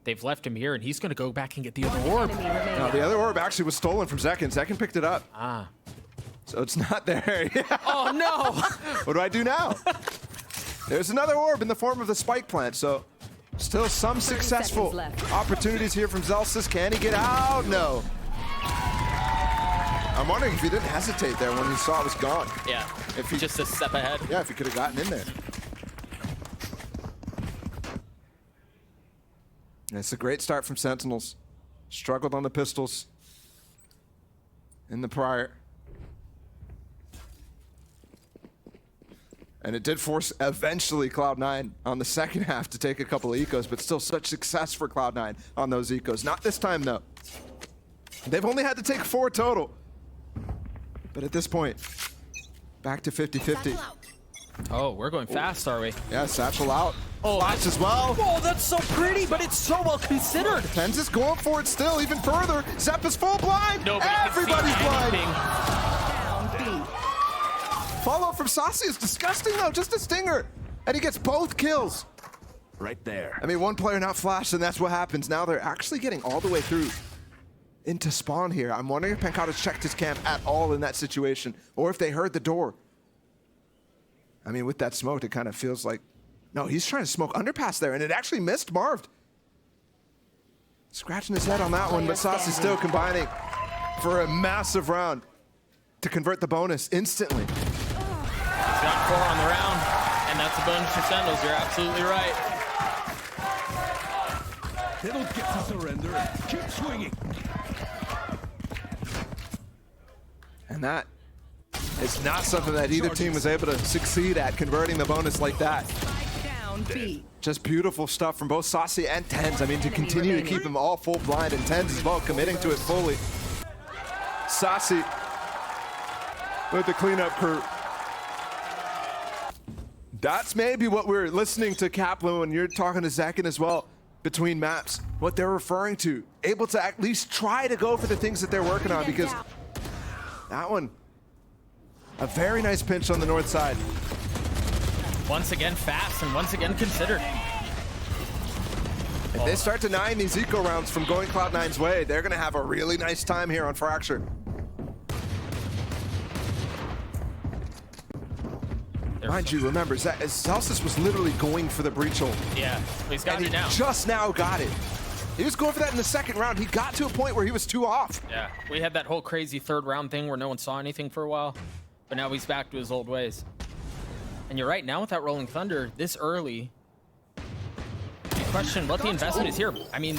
S1: They've left him here, and he's going to go back and get the other orb.
S2: No, the other orb actually was stolen from Zakin. Zakin picked it up.
S1: Ah.
S2: So it's not there.
S1: Oh, no.
S2: What do I do now? There's another orb in the form of the spike plant, so still some successful opportunities here from Zelsis. Can he get out? No. I'm wondering if he didn't hesitate there when he saw it was gone.
S1: Yeah,
S2: If he
S1: just a step ahead.
S2: Yeah, if he could have gotten in there. It's a great start from Sentinels. Struggled on the pistols in the prior. And it did force eventually Cloud9 on the second half to take a couple of ecos, but still such success for Cloud9 on those ecos. Not this time though. They've only had to take 4 total. But at this point, back to 50-50.
S1: Oh, we're going fast, are we?
S2: Yeah, Satchel out.
S1: Oh,
S2: Flash as well.
S1: Oh, that's so pretty, but it's so well considered.
S2: Pens is going for it still, even further. Zepp is full blind. Everybody's blind. Follow-up from Saucy is disgusting though, just a stinger. And he gets both kills.
S4: Right there.
S2: I mean, one player not flashed, and that's what happens. Now they're actually getting all the way through into spawn here. I'm wondering if Pancata's checked his camp at all in that situation, or if they heard the door. I mean, with that smoke, it kind of feels like, no, he's trying to smoke underpass there, and it actually missed Marv. Scratching his head on that one, but Saucy still combining for a massive round to convert the bonus instantly.
S1: He's got 4 on the round, and that's a bonus for Sentinels. You're absolutely right.
S4: They don't get to surrender. Keep swinging.
S2: And that is not something that either team was able to succeed at, converting the bonus like that. Just beautiful stuff from both Saucy and Tens. I mean, to continue to keep them all full blind, and Tens as well committing to it fully. Saucy with the cleanup crew. That's maybe what we're listening to, Kaplan, when you're talking to Zakin as well, between maps, what they're referring to. Able to at least try to go for the things that they're working on, because that one, a very nice pinch on the north side.
S1: Once again fast and once again considered.
S2: If they start denying these eco rounds from going Cloud9's way, they're gonna have a really nice time here on Fracture. Mind you, remember, Celsius was literally going for the breach hold.
S1: Yeah, he's got it now.
S2: Just now got it. He was going for that in the second round. He got to a point where he was 2 off.
S1: Yeah, we had that whole crazy third round thing where no one saw anything for a while, but now he's back to his old ways. And you're right, now with that Rolling Thunder this early, you question what the investment is here. I mean,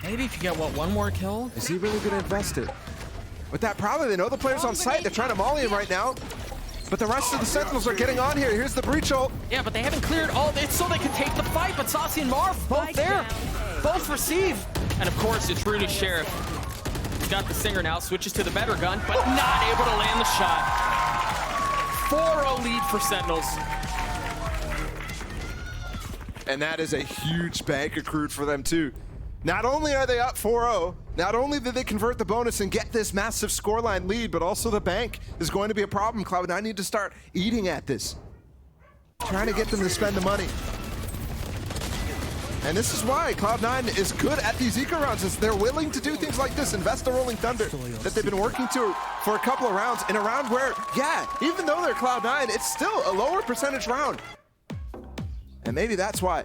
S1: maybe if you get, what, 1 more kill?
S2: Is he really gonna invest it? With that, probably, they know the player's on site. They're trying to molly him right now. But the rest of the Sentinels are getting on here. Here's the breach ult.
S1: Yeah, but they haven't cleared all this so they can take the fight. But Saucy and Marv, both there. Both receive. And of course, it's Rudy's Sheriff. He's got the Stinger now, switches to the better gun, but not able to land the shot. 4-0 lead for Sentinels.
S2: And that is a huge bank accrued for them too. Not only are they up 4-0, not only did they convert the bonus and get this massive scoreline lead, but also the bank is going to be a problem. Cloud9 need to start eating at this. Trying to get them to spend the money. And this is why Cloud9 is good at these eco rounds, is they're willing to do things like this, invest the Rolling Thunder that they've been working to for a couple of rounds, in a round where, yeah, even though they're Cloud9, it's still a lower percentage round. And maybe that's why,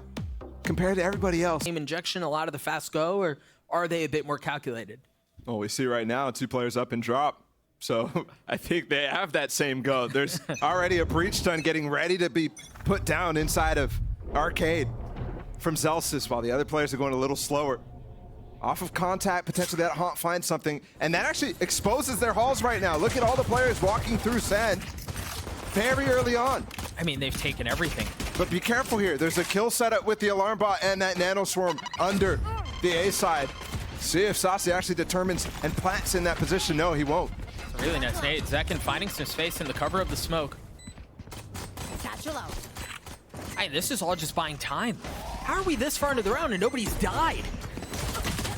S2: compared to everybody else.
S1: Same injection, a lot of the fast go, or are they a bit more calculated?
S2: Well, we see right now 2 players up and drop. So I think they have that same go. There's already a breach stun getting ready to be put down inside of Arcade from Zelsis, while the other players are going a little slower. Off of contact, potentially that Haunt finds something, and that actually exposes their halls right now. Look at all the players walking through sand very early on.
S1: I mean, they've taken everything.
S2: But be careful here. There's a kill setup with the alarm bot and that nano swarm under the A side. See if Saucy actually determines and plants in that position. No, he won't.
S1: Really nice nade. Zekin finding some space in the cover of the smoke.
S5: Satchel out.
S1: Hey, this is all just buying time. How are we this far into the round and nobody's died?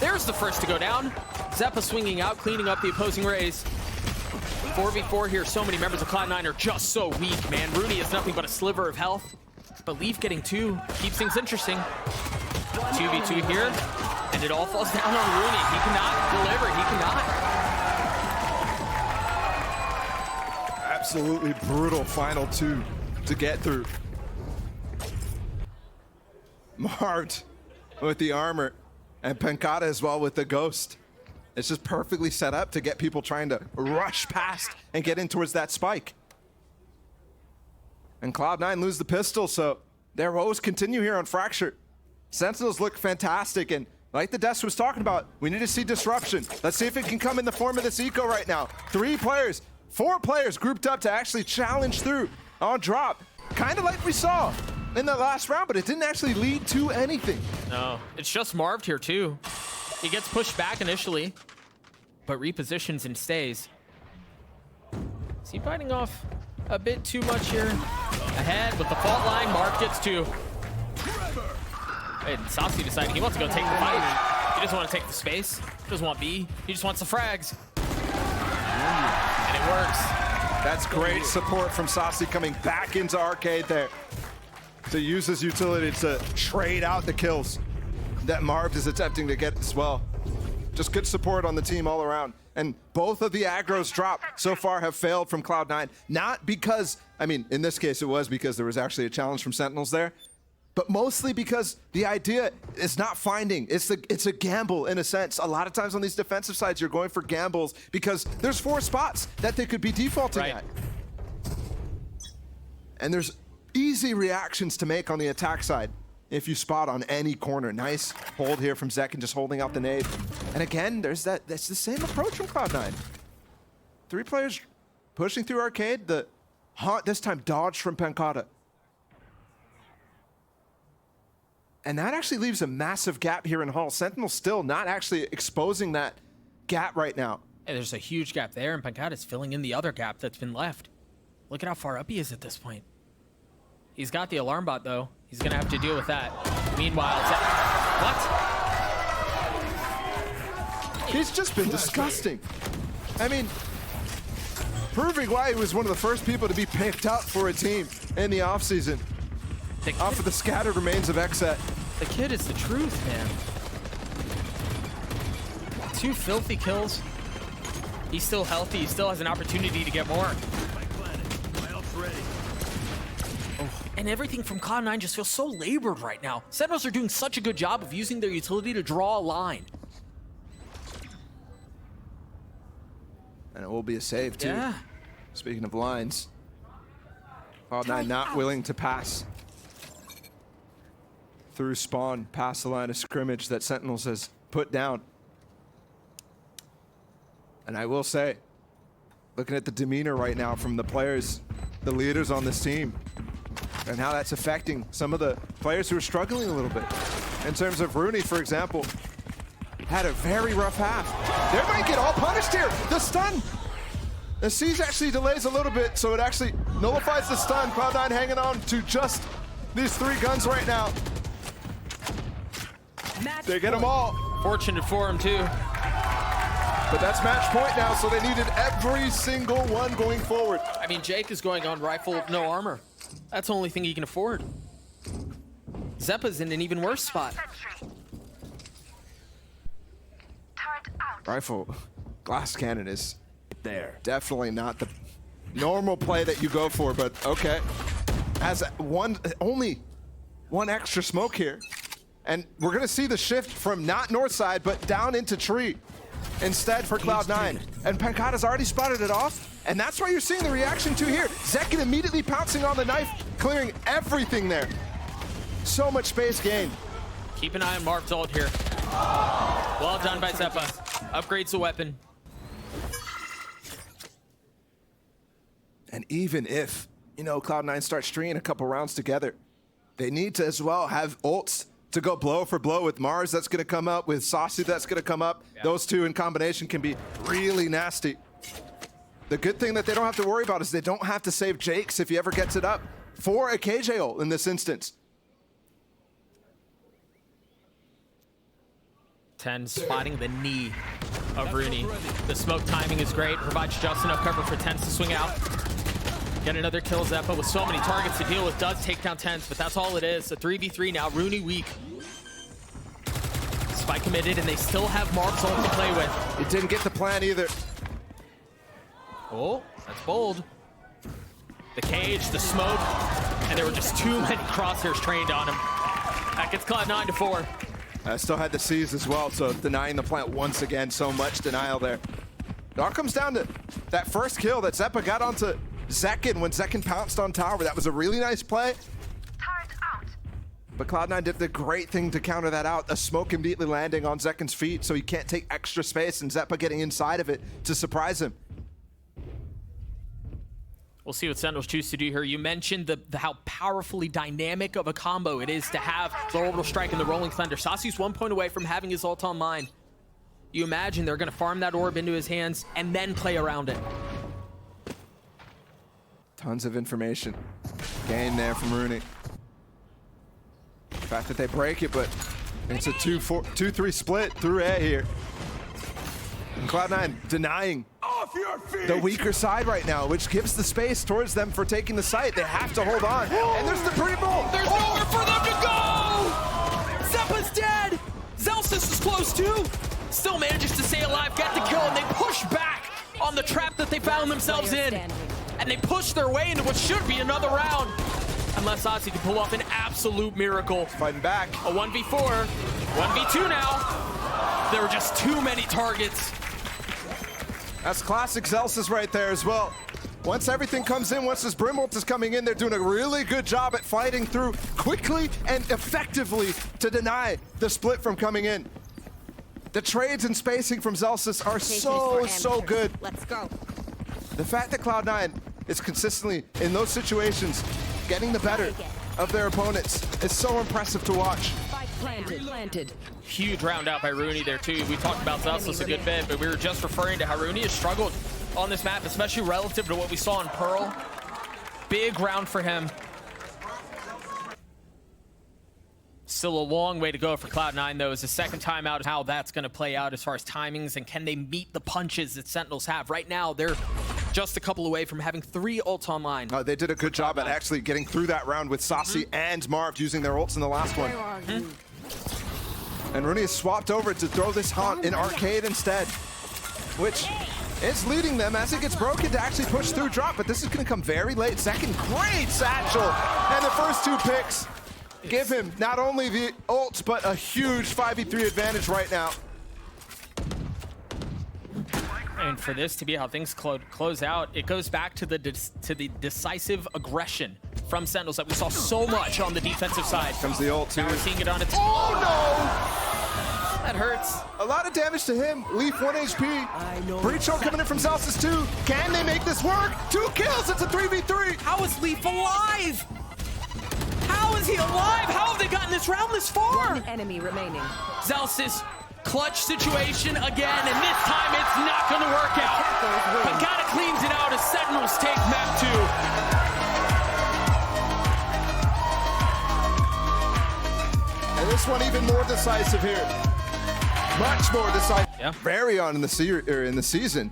S1: There's the first to go down. Zeppa swinging out, cleaning up the opposing rays. 4v4 here. So many members of Cloud9 are just so weak, man. Rooney is nothing but a sliver of health. But Leaf getting 2 keeps things interesting. 2v2 here, and it all falls down on Rooney. He cannot deliver. He cannot.
S2: Absolutely brutal final 2 to get through. Marved with the armor, and Pencata as well with the ghost. It's just perfectly set up to get people trying to rush past and get in towards that spike. And Cloud9 lose the pistol, so their woes continue here on Fracture. Sentinels look fantastic, and like the Desk was talking about, we need to see disruption. Let's see if it can come in the form of this eco right now. 4 players grouped up to actually challenge through on drop. Kind of like we saw in the last round, but it didn't actually lead to anything.
S1: No, it's just Marved here too. He gets pushed back initially, but repositions and stays. Is he biting off a bit too much here? Ahead with the fault line, Marv gets 2. And Saucy deciding he wants to go take the fight. He doesn't want to take the space. He doesn't want B. He just wants the frags. And it works.
S2: That's great support from Saucy coming back into Arcade there to use his utility to trade out the kills that Marv is attempting to get as well. Just good support on the team all around. And both of the aggros drop so far have failed from Cloud9. Not because, I mean, in this case it was because there was actually a challenge from Sentinels there, but mostly because the idea is not finding. It's a gamble in a sense. A lot of times on these defensive sides, you're going for gambles because there's 4 spots that they could be defaulting at. And there's easy reactions to make on the attack side if you spot on any corner. Nice hold here from Zekin, just holding out the nade. And again, that's the same approach from Cloud9. 3 players pushing through Arcade. The Haunt this time dodged from Pencata. And that actually leaves a massive gap here in Hall. Sentinel still not actually exposing that gap right now.
S1: Hey, there's a huge gap there, and Pencata's filling in the other gap that's been left. Look at how far up he is at this point. He's got the alarm bot, though. He's going to have to deal with that. Meanwhile, what?
S2: He's just been disgusting. I mean, proving why he was one of the first people to be picked up for a team in the offseason. Off of the scattered remains of Exet.
S1: The kid is the truth, man. 2 filthy kills. He's still healthy. He still has an opportunity to get more. And everything from Cloud9 just feels so labored right now. Sentinels are doing such a good job of using their utility to draw a line.
S2: And it will be a save, too.
S1: Yeah.
S2: Speaking of lines, Cloud9 not willing to pass through spawn, past the line of scrimmage that Sentinels has put down. And I will say, looking at the demeanor right now from the players, the leaders on this team, and how that's affecting some of the players who are struggling a little bit. In terms of Rooney, for example, had a very rough half. They might get all punished here. The stun. The siege actually delays a little bit, so it actually nullifies the stun. Cloud9 hanging on to just these 3 guns right now. They get them all.
S1: Fortunate for him, too.
S2: But that's match point now, so they needed every single one going forward.
S1: I mean, Jake is going on rifle with no armor. That's the only thing he can afford. Zeppa's in an even worse spot.
S2: Rifle glass cannon is
S4: There.
S2: definitely not the normal play that you go for, but okay. Has only one extra smoke here. And we're gonna see the shift from not north side, but down into tree. instead for Cloud9. And Pankata's already spotted it off, and that's why you're seeing the reaction to here. Zekin immediately pouncing on the knife, clearing everything there. So much space gained.
S1: Keep an eye on Marv's ult here. Well done by Zeppa. Upgrades the weapon.
S2: And even if, you know, Cloud9 starts stringing a couple rounds together, they need to as well have ults to go blow for blow with Mars. That's going to come up with Saucy. That's going to come up. Yeah. Those two in combination can be really nasty. The good thing that they don't have to worry about is they don't have to save Jakes if he ever gets it up for a KJ ult in this instance.
S1: 10 spotting the knee of Rooney. The smoke timing is great. Provides just enough cover for 10 to swing out. Get another kill. Zeppa with so many targets to deal with does take down 10s, but that's all it is. A 3v3 now. Rooney weak. Spike committed, and they still have Mark's ult to play with.
S2: It didn't get the plan either.
S1: Oh, that's bold. The cage, the smoke, and there were just too many crosshairs trained on him. That gets Cloud9 to 4.
S2: I still had the C's as well, so denying the plant once again. So much denial there. It all comes down to that first kill that Zeppa got onto Zekin when Zekin pounced on tower. That was a really nice play. But Cloud9 did the great thing to counter that out. A smoke immediately landing on Zekin's feet so he can't take extra space, and Zeppa getting inside of it to surprise him.
S1: We'll see what Sentinels choose to do here. You mentioned how powerfully dynamic of a combo it is to have the orbital strike and the rolling thunder. Saucy's 1 point away from having his ult on mine. You imagine they're going to farm that orb into his hands and then play around it.
S2: Tons of information gained there from Rooney. The fact that they break it, but it's a 2-3 split through A here. And Cloud9 denying the weaker side right now, which gives the space towards them for taking the site. They have to hold on. And there's the pre-bolt.
S1: There's nowhere for them to go! Zeppa's dead! Zelsys is close too! Still manages to stay alive, get the kill, and they push back on the trap that they found themselves in. And they push their way into what should be another round. Unless Ozzy can pull off an absolute miracle.
S2: Fighting back.
S1: A 1v4, 1v2 now. There were just too many targets.
S2: That's classic Zelsys right there as well. Once everything comes in, once this Brim ult is coming in, they're doing a really good job at fighting through quickly and effectively to deny the split from coming in. The trades and spacing from Zelsys are so good.
S5: Let's go.
S2: The fact that Cloud9 is consistently in those situations getting the better of their opponents is so impressive to watch.
S5: Planted.
S1: Huge round out by Rooney there too. We talked about Zelsys a good bit, but we were just referring to how Rooney has struggled on this map, especially relative to what we saw in Pearl. Big round for him. Still a long way to go for Cloud9 though. It's the second time out how that's going to play out as far as timings, and can they meet the punches that Sentinels have? Right now, they're just a couple away from having 3 ults online.
S2: They did a good job at actually getting through that round with Saucy and Marv using their ults in the last one. And Rooney has swapped over to throw this haunt in arcade instead, which is leading them as it gets broken to actually push through drop, but this is going to come very late. Second, great satchel, and the first 2 picks give him not only the ults, but a huge 5v3 advantage right now.
S1: And for this to be how things close out, it goes back to the decisive aggression from Sentinels that we saw so much on the defensive side.
S2: Comes the ult too.
S1: Now we're seeing it on its...
S2: Oh no!
S1: That hurts.
S2: A lot of damage to him. Leaf 1 HP. Breach ult coming in from Zelsys too. Can they make this work? 2 kills, it's a 3v3.
S1: How is Leaf alive? How is he alive? How have they gotten this round this far?
S5: 1 enemy remaining.
S1: Zelsys, clutch situation again, and this time it's not going to work out. Pagata cleans it out as Sentinels take map 2.
S2: And this one even more decisive here. Much more decisive.
S1: Yeah.
S2: Very on in the season.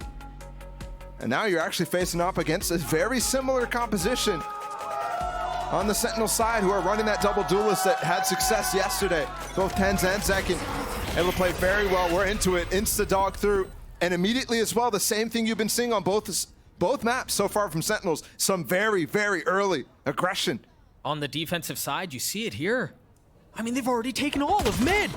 S2: And now you're actually facing off against a very similar composition on the Sentinel side, who are running that double duelist that had success yesterday. Both Tens and Zekin able to play very well. We're into it. Insta-dog through. And immediately as well, the same thing you've been seeing on both maps so far from Sentinels. Some very, very early aggression.
S1: On the defensive side, you see it here. I mean, they've already taken all of mid.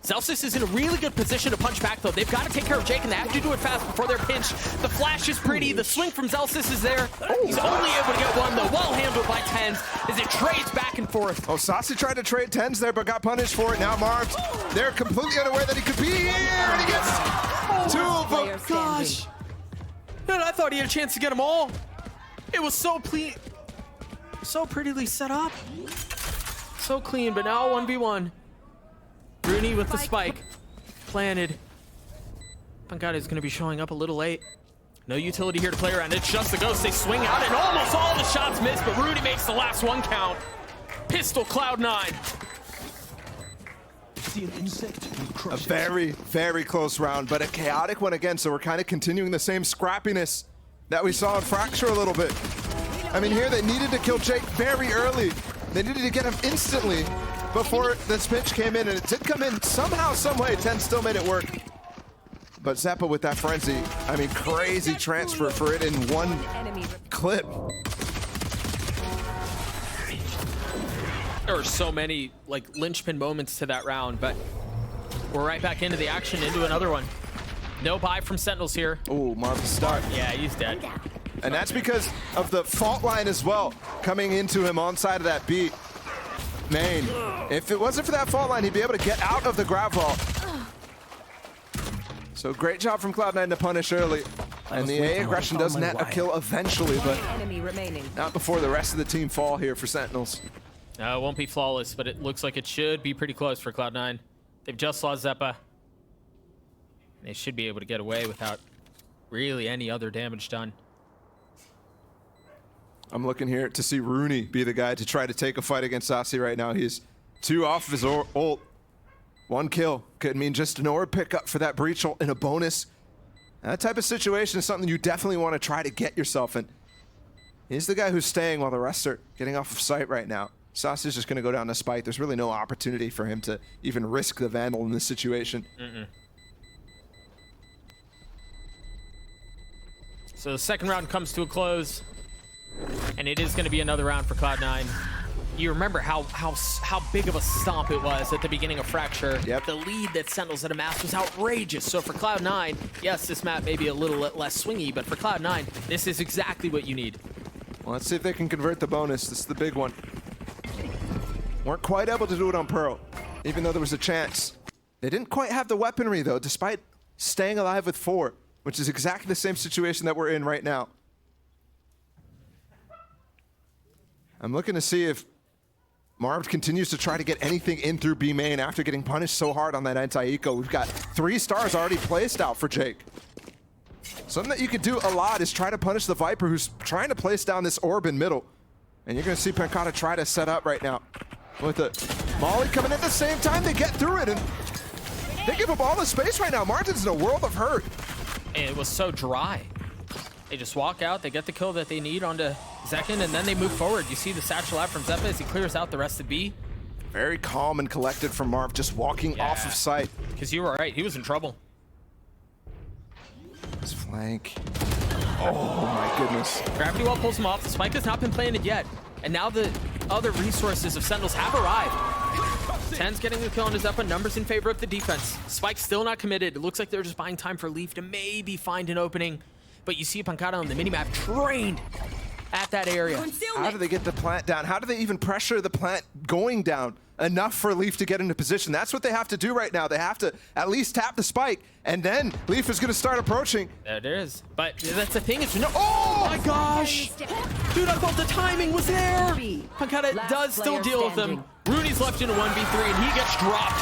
S1: Celsius is in a really good position to punch back, though. They've got to take care of Jake, and they have to do it fast before they're pinched. The flash is pretty. The swing from Celsius is there. He's only able to get one, though. Well handled by Tens as it trades back and forth.
S2: Oh, Saucy tried to trade Tens there, but got punished for it. Now Marv, they're completely unaware that he could be here, and he gets two of them.
S1: Gosh. Man, I thought he had a chance to get them all. It was so prettily set up. So clean, but now 1v1. Rooney with the spike. Planted. Pancada is going to be showing up a little late. No utility here to play around. It's just the Ghost. They swing out, and almost all the shots miss, but Rooney makes the last one count. Pistol Cloud9.
S4: See an insect? You
S2: A
S4: crush it.
S2: very, very close round, but a chaotic one again, so we're kind of continuing the same scrappiness that we saw in Fracture a little bit. I mean, here they needed to kill Jake very early. They needed to get him instantly before this pitch came in, and it did come in somehow, some way. 10 still made it work. But Zeppa with that frenzy, I mean, crazy transfer for it in one clip.
S1: There were so many like linchpin moments to that round, but we're right back into the action, into another one. No buy from Sentinels here.
S2: Oh, Marv's start.
S1: Yeah, he's dead.
S2: And that's because of the fault line as well, coming into him on side of that B main. If it wasn't for that fault line, he'd be able to get out of the grab vault. So great job from Cloud9 to punish early. And the A aggression does net a kill eventually, but
S5: Enemy remaining.
S2: not before the rest of the team fall here for Sentinels.
S1: It won't be flawless, but it looks like it should be pretty close for Cloud9. They've just lost Zeppa. They should be able to get away without really any other damage done.
S2: I'm looking here to see Rooney be the guy to try to take a fight against Saucy right now. He's 2 off of his ult. 1 kill could mean just an orb pickup for that breach ult and a bonus. That type of situation is something you definitely want to try to get yourself in. He's the guy who's staying while the rest are getting off of sight right now. Saucy's just going to go down to Spike. There's really no opportunity for him to even risk the Vandal in this situation.
S1: So the second round comes to a close, and it is going to be another round for Cloud9. You remember how big of a stomp it was at the beginning of Fracture.
S2: Yep.
S1: The lead that Sentinels had amassed was outrageous. So for Cloud9, yes, this map may be a little less swingy, but for Cloud9, this is exactly what you need.
S2: Well, let's see if they can convert the bonus. This is the big one. Weren't quite able to do it on Pearl, even though there was a chance. They didn't quite have the weaponry, though, despite staying alive with 4, which is exactly the same situation that we're in right now. I'm looking to see if Marv continues to try to get anything in through B main after getting punished so hard on that anti-eco. We've got 3 stars already placed out for Jake. Something that you could do a lot is try to punish the Viper who's trying to place down this orb in middle. And you're going to see Pancada try to set up right now. With the Molly coming at the same time, they get through it, and they give up all the space right now. Martin's in a world of hurt.
S1: And it was so dry. They just walk out, they get the kill that they need onto Zekin, and then they move forward. You see the satchel out from Zeppa as he clears out the rest of B.
S2: Very calm and collected from Marv, just walking off of sight.
S1: Because you were right, he was in trouble.
S2: His flank. Oh my goodness.
S1: Gravity Well pulls him off. The spike has not been planted yet. And now the other resources of Sentinels have arrived. 10's getting the kill on his Zeppa. Numbers in favor of the defense. Spike's still not committed. It looks like they're just buying time for Leaf to maybe find an opening. But you see Pancada on the minimap trained at that area.
S2: How do they get the plant down? How do they even pressure the plant going down enough for Leaf to get into position? That's what they have to do right now. They have to at least tap the spike, and then Leaf is going to start approaching.
S1: There it is. But that's the thing, is no. Oh my gosh! Dude, I thought the timing was there. Pancada does still deal with them. Rooney's left in a 1v3, and he gets dropped.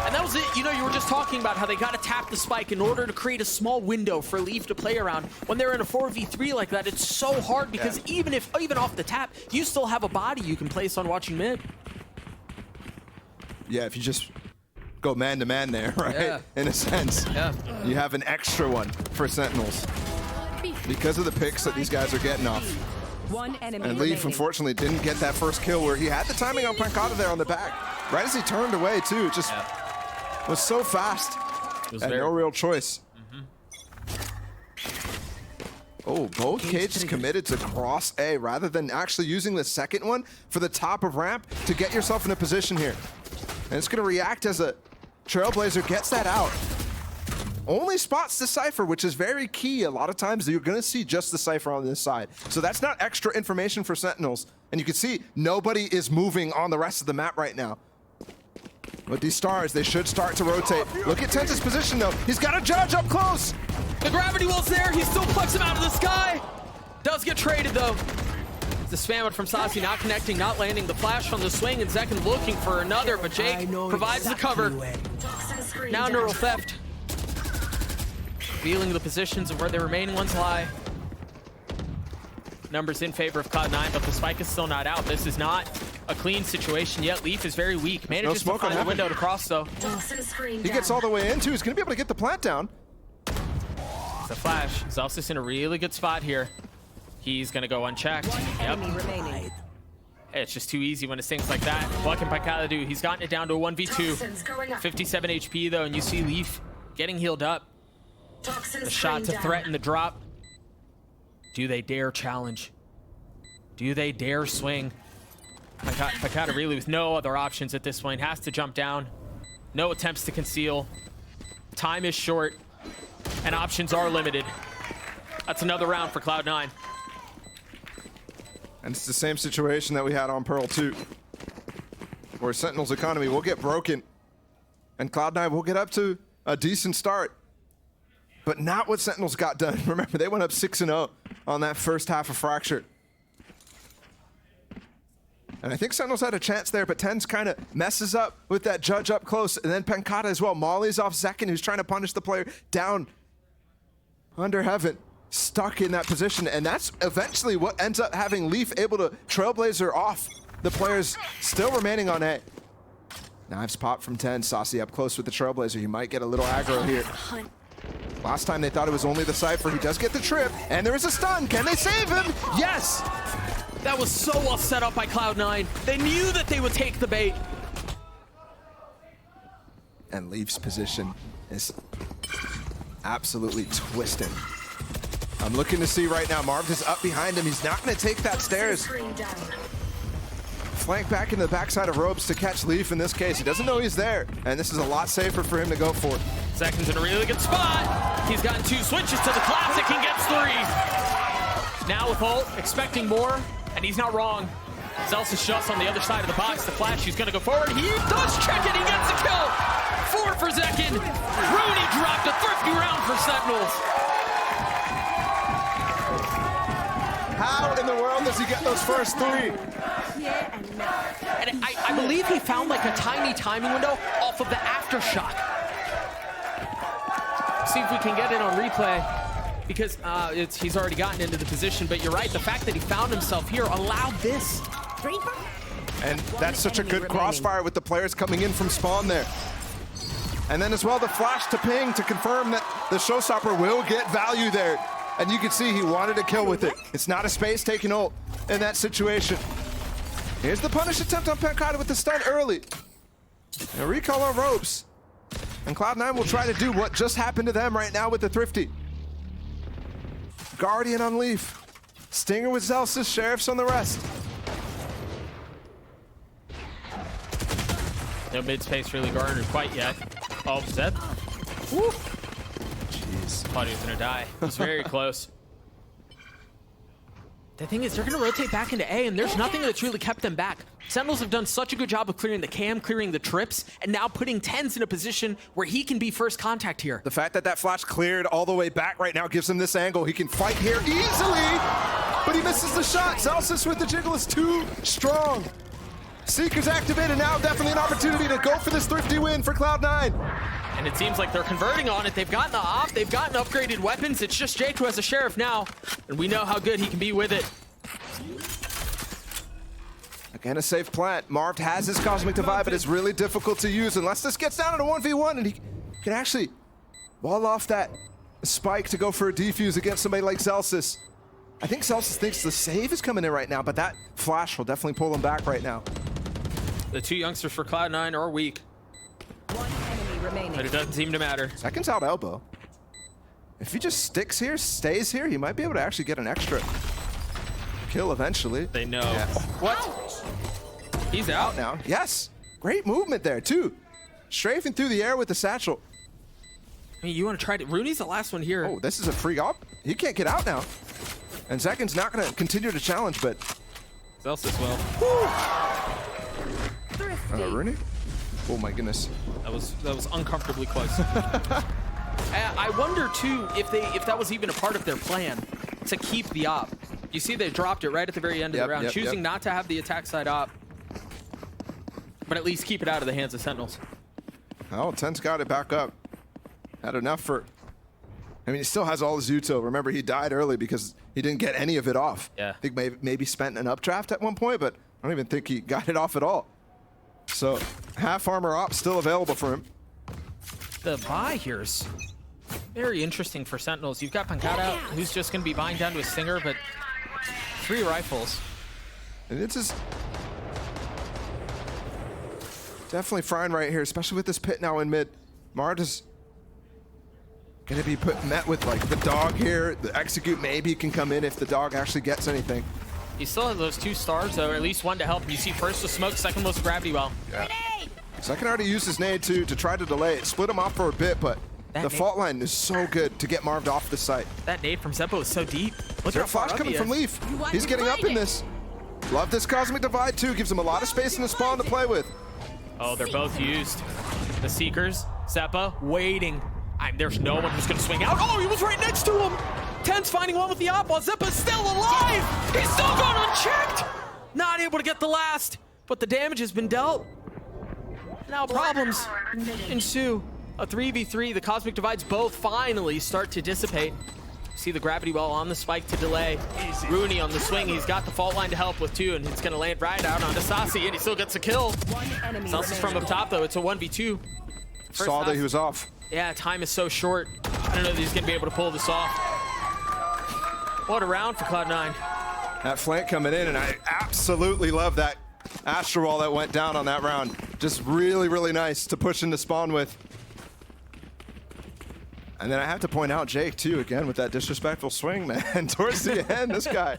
S1: And that was it. You know, you were just talking about how they got to tap the spike in order to create a small window for Leaf to play around. When they're in a 4v3 like that, it's so hard because even off the tap, you still have a body you can place on watching mid.
S2: Yeah, if you just go man-to-man there, right?
S1: Yeah.
S2: In a sense.
S1: Yeah.
S2: You have an extra one for Sentinels. Because of the picks that these guys are getting off.
S5: One enemy
S2: And Leaf,
S5: remaining.
S2: unfortunately, didn't get that first kill where he had the timing on Pancada there on the back. Right as he turned away, too. It just was so fast. Had no real choice. Oh, both cages committed to cross A rather than actually using the second one for the top of ramp to get yourself in a position here. And it's going to react as a Trailblazer gets that out. Only spots the Cypher, which is very key. A lot of times you're gonna see just the Cypher on this side. So that's not extra information for Sentinels. And you can see nobody is moving on the rest of the map right now. With these stars, they should start to rotate. Look at Tense's position though. He's got a judge up close.
S1: The gravity well's there. He still plucks him out of the sky. Does get traded though. The spam it from Sasi, not connecting, not landing. The flash from the swing, and Zekin looking for another, but Jake provides the cover. Now neural theft. Feeling the positions of where the remaining ones lie. Numbers in favor of Cloud9, but the spike is still not out. This is not a clean situation yet. Leaf is very weak. Manages to find the window to cross though.
S2: He gets all the way in too. He's gonna be able to get the plant down.
S1: The flash. Zelsis in a really good spot here. He's gonna go unchecked. Yep.
S5: Remaining.
S1: It's just too easy when it's things like that. What can Paikala do? He's gotten it down to a 1v2. 57 HP though, and you see Leaf getting healed up. The shot to threaten the drop. Do they dare challenge? Do they dare swing? Paikala really with no other options at this point. Has to jump down. No attempts to conceal. Time is short, and options are limited. That's another round for Cloud9.
S2: And it's the same situation that we had on Pearl 2, where Sentinel's economy will get broken, and Cloud9 will get up to a decent start. But not what Sentinels got done. Remember, they went up 6-0 on that first half of Fractured. And I think Sentinels had a chance there, but Tens kind of messes up with that judge up close, and then Pankata as well. Molly's off Zekin, who's trying to punish the player down under heaven. Stuck in that position, and that's eventually what ends up having Leaf able to Trailblazer off the players still remaining on A. Knives pop from 10. Sasi up close with the Trailblazer. He might get a little aggro here. Last time they thought it was only the Cypher. He does get the trip, and there is a stun. Can they save him? Yes!
S1: That was so well set up by Cloud9. They knew that they would take the bait.
S2: And Leaf's position is absolutely twisted. I'm looking to see right now. Marv is up behind him. He's not going to take that stairs. Flank back into the backside of ropes to catch Leaf in this case. He doesn't know he's there, and this is a lot safer for him to go for.
S1: Zekin's in a really good spot. He's gotten 2 switches to the classic and gets 3. Now with ult, expecting more, and he's not wrong. Zelsis just on the other side of the box. The flash, he's going to go forward. He does check it. He gets a kill. 4 for Zekin. Rooney dropped a thrifty round for Sentinels.
S2: How in the world does he get those first 3?
S1: And I believe he found like a tiny timing window off of the aftershock. See if we can get it on replay, because he's already gotten into the position. But you're right, the fact that he found himself here allowed this.
S2: And that's such a good crossfire with the players coming in from spawn there. And then as well, the flash to ping to confirm that the showstopper will get value there. And you can see he wanted to kill with it. It's not a space taking ult in that situation. Here's the punish attempt on Pankata with the stun early. And a recall on ropes. And Cloud9 will try to do what just happened to them right now with the Thrifty. Guardian on Leaf. Stinger with Zelsis, Sheriffs on the rest.
S1: No mid space really garnered quite yet. Oh, Zed. Woo.
S2: Jeez.
S1: Thought he was gonna die. It was very close. The thing is, they're gonna rotate back into A, and there's nothing that's really kept them back. Sentinels have done such a good job of clearing the cam, clearing the trips, and now putting Tens in a position where he can be first contact here.
S2: The fact that that flash cleared all the way back right now gives him this angle. He can fight here easily, but he misses the shot. Zelsis with the jiggle is too strong. Seeker's activated now, definitely an opportunity to go for this thrifty win for Cloud9.
S1: And it seems like they're converting on it. They've gotten the op, they've gotten upgraded weapons. It's just Jake who has a Sheriff now, and we know how good he can be with it.
S2: Again, a safe plant. Marv has his Cosmic Divide, but it's really difficult to use unless this gets down to a 1v1, and he can actually wall off that spike to go for a defuse against somebody like Zelsis. I think Zelsis thinks the save is coming in right now, but that flash will definitely pull him back right now.
S1: The 2 youngsters for Cloud9 are weak.
S5: One enemy remaining.
S1: But it doesn't seem to matter.
S2: Second's out elbow. If he just sticks here, stays here, he might be able to actually get an extra kill eventually.
S1: They know.
S2: Yes.
S1: What? He's out
S2: Now, yes. Great movement there, too. strafing through the air with the satchel.
S1: I mean, you want to try to... Rooney's the last one here.
S2: Oh, this is a free op. He can't get out now. And Zekin's not going to continue to challenge, but...
S1: Zelsis as well.
S2: Rooney? Oh my goodness.
S1: That was uncomfortably close. I wonder too if that was even a part of their plan to keep the op. You see they dropped it right at the very end of the round, choosing not to have the attack side op, but at least keep it out of the hands of Sentinels.
S2: Oh, 10's got it back up. Had enough for... I mean, he still has all his util. Remember, he died early because he didn't get any of it off.
S1: Yeah.
S2: I think maybe spent an updraft at one point, but I don't even think he got it off at all. So, half armor op still available for him.
S1: The buy here's very interesting for Sentinels. You've got Pancada, who's just going to be buying down to a Stinger, but 3 rifles.
S2: And it's just... Definitely frying right here, especially with this pit now in mid. Mard is going to be met with like the dog here. The execute maybe can come in if the dog actually gets anything.
S1: He still has those 2 stars, though, or at least 1 to help. You see first the smoke, second was gravity well.
S2: Yeah. Second already used his nade to try to delay it. Split him off for a bit, but the fault line is so good to get Marved off the site.
S1: That nade from Zeppo is so deep. Look
S2: There's a flash coming from Leaf. He's getting up in this. Love this Cosmic Divide, too. Gives him a lot of space in the spawn to play with.
S1: Oh, they're both used. The Seekers, Zeppa, waiting. There's no one who's going to swing out. Oh, he was right next to him. 10's finding one with the op while Zeppa's still alive. He's still gone unchecked. Not able to get the last, but the damage has been dealt. Now problems ensue. A 3v3, the Cosmic Divides both finally start to dissipate. See the gravity well on the spike to delay. Rooney on the swing, he's got the fault line to help with 2, and it's gonna land right out onto Sasi, and he still gets a kill. Celsius from up top though, it's a 1v2.
S2: Saw that he was off.
S1: Yeah, time is so short. I don't know that he's gonna be able to pull this off. What a round for Cloud9.
S2: That flank coming in, and I absolutely love that Astro Wall that went down on that round. Just really, really nice to push into spawn with. And then I have to point out Jake, too, again, with that disrespectful swing, man. Towards the end, this guy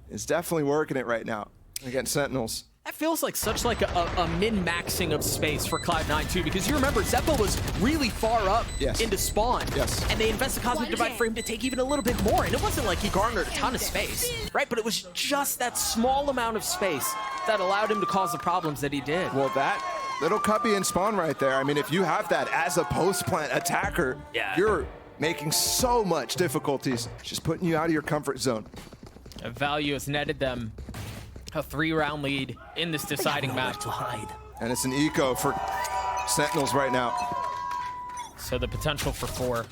S2: is definitely working it right now against Sentinels.
S1: That feels like such like a min-maxing of space for Cloud9 too, because you remember Zeppo was really far up into spawn.
S2: Yes.
S1: And they invested Cosmic Divide for him to take even a little bit more, and it wasn't like he garnered a ton of space, right? But it was just that small amount of space that allowed him to cause the problems that he did.
S2: Well, that little cubby in spawn right there, I mean, if you have that as a post-plant attacker, you're making so much difficulties, just putting you out of your comfort zone.
S1: Value has netted them a 3-round lead in this deciding match.
S5: To hide.
S2: And it's an eco for Sentinels right now.
S1: So the potential for 4.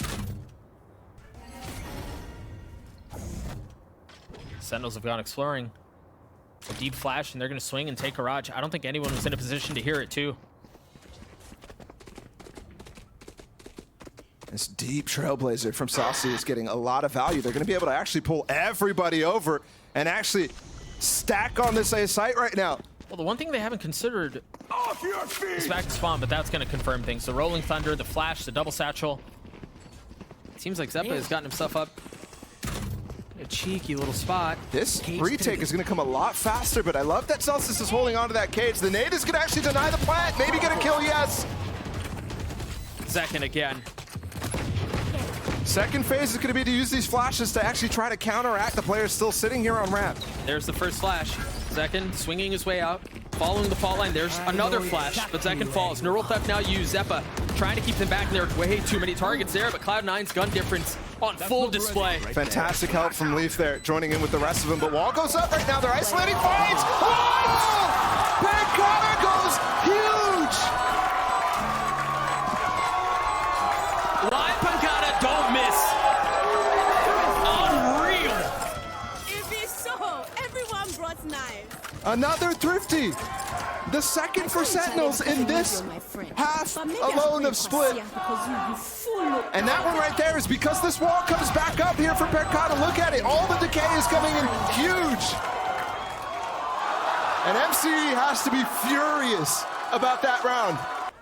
S1: Sentinels have gone exploring. A deep flash, and they're going to swing and take Garage. I don't think anyone was in a position to hear it, too.
S2: This deep Trailblazer from Saucy is getting a lot of value. They're going to be able to actually pull everybody over and actually stack on this A site right now.
S1: Well, the one thing they haven't considered is back to spawn, but that's going to confirm things. The Rolling Thunder, the Flash, the Double Satchel. It seems like Zeppa has gotten himself up a cheeky little spot.
S2: This retake is going to come a lot faster, but I love that Celsius is holding onto that cage. The nade is going to actually deny the plant. Maybe get a kill, yes.
S1: Second again.
S2: Second phase is going to be to use these flashes to actually try to counteract the players still sitting here on ramp.
S1: There's the first flash. Zekin swinging his way out, following the fault line. There's another flash, but Zekin falls. Neural Theft now used. Zeppa trying to keep them back. There are way too many targets there, but Cloud9's gun difference on full display.
S2: Fantastic help from Leaf there, joining in with the rest of them, but Wall goes up right now. They're isolating finds. What? Pancada goes huge.
S1: Live Pancada, don't miss. Unreal.
S6: If it's so, everyone brought knives.
S2: Another Thrifty. The second for Sentinels in this half alone of split. And that one right there is because this wall comes back up here for Pancada. Look at it. All the decay is coming in huge. And MCE has to be furious about that round.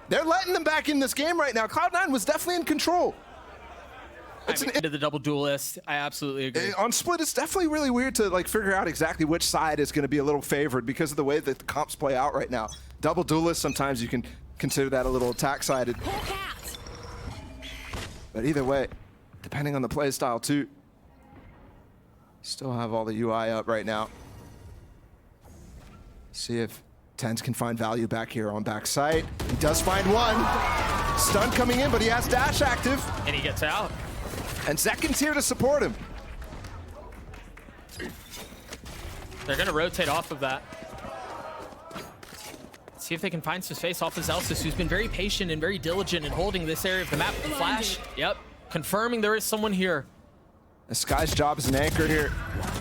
S2: They're letting them back in this game right now. Cloud9 was definitely in control.
S1: It's into the double duelist. I absolutely agree.
S2: On split, it's definitely really weird to like figure out exactly which side is going to be a little favored because of the way that the comps play out right now. Double duelist, sometimes you can consider that a little attack-sided. But either way, depending on the play style too, still have all the UI up right now. See if Tens can find value back here on backside. He does find one. Stun coming in, but he has dash active.
S1: And he gets out.
S2: And Zekin's here to support him.
S1: They're going to rotate off of that. See if they can find some space off of Zelsis, who's been very patient and very diligent in holding this area of the map with the flash. Yep, confirming there is someone here.
S2: The Sky's job as an anchor here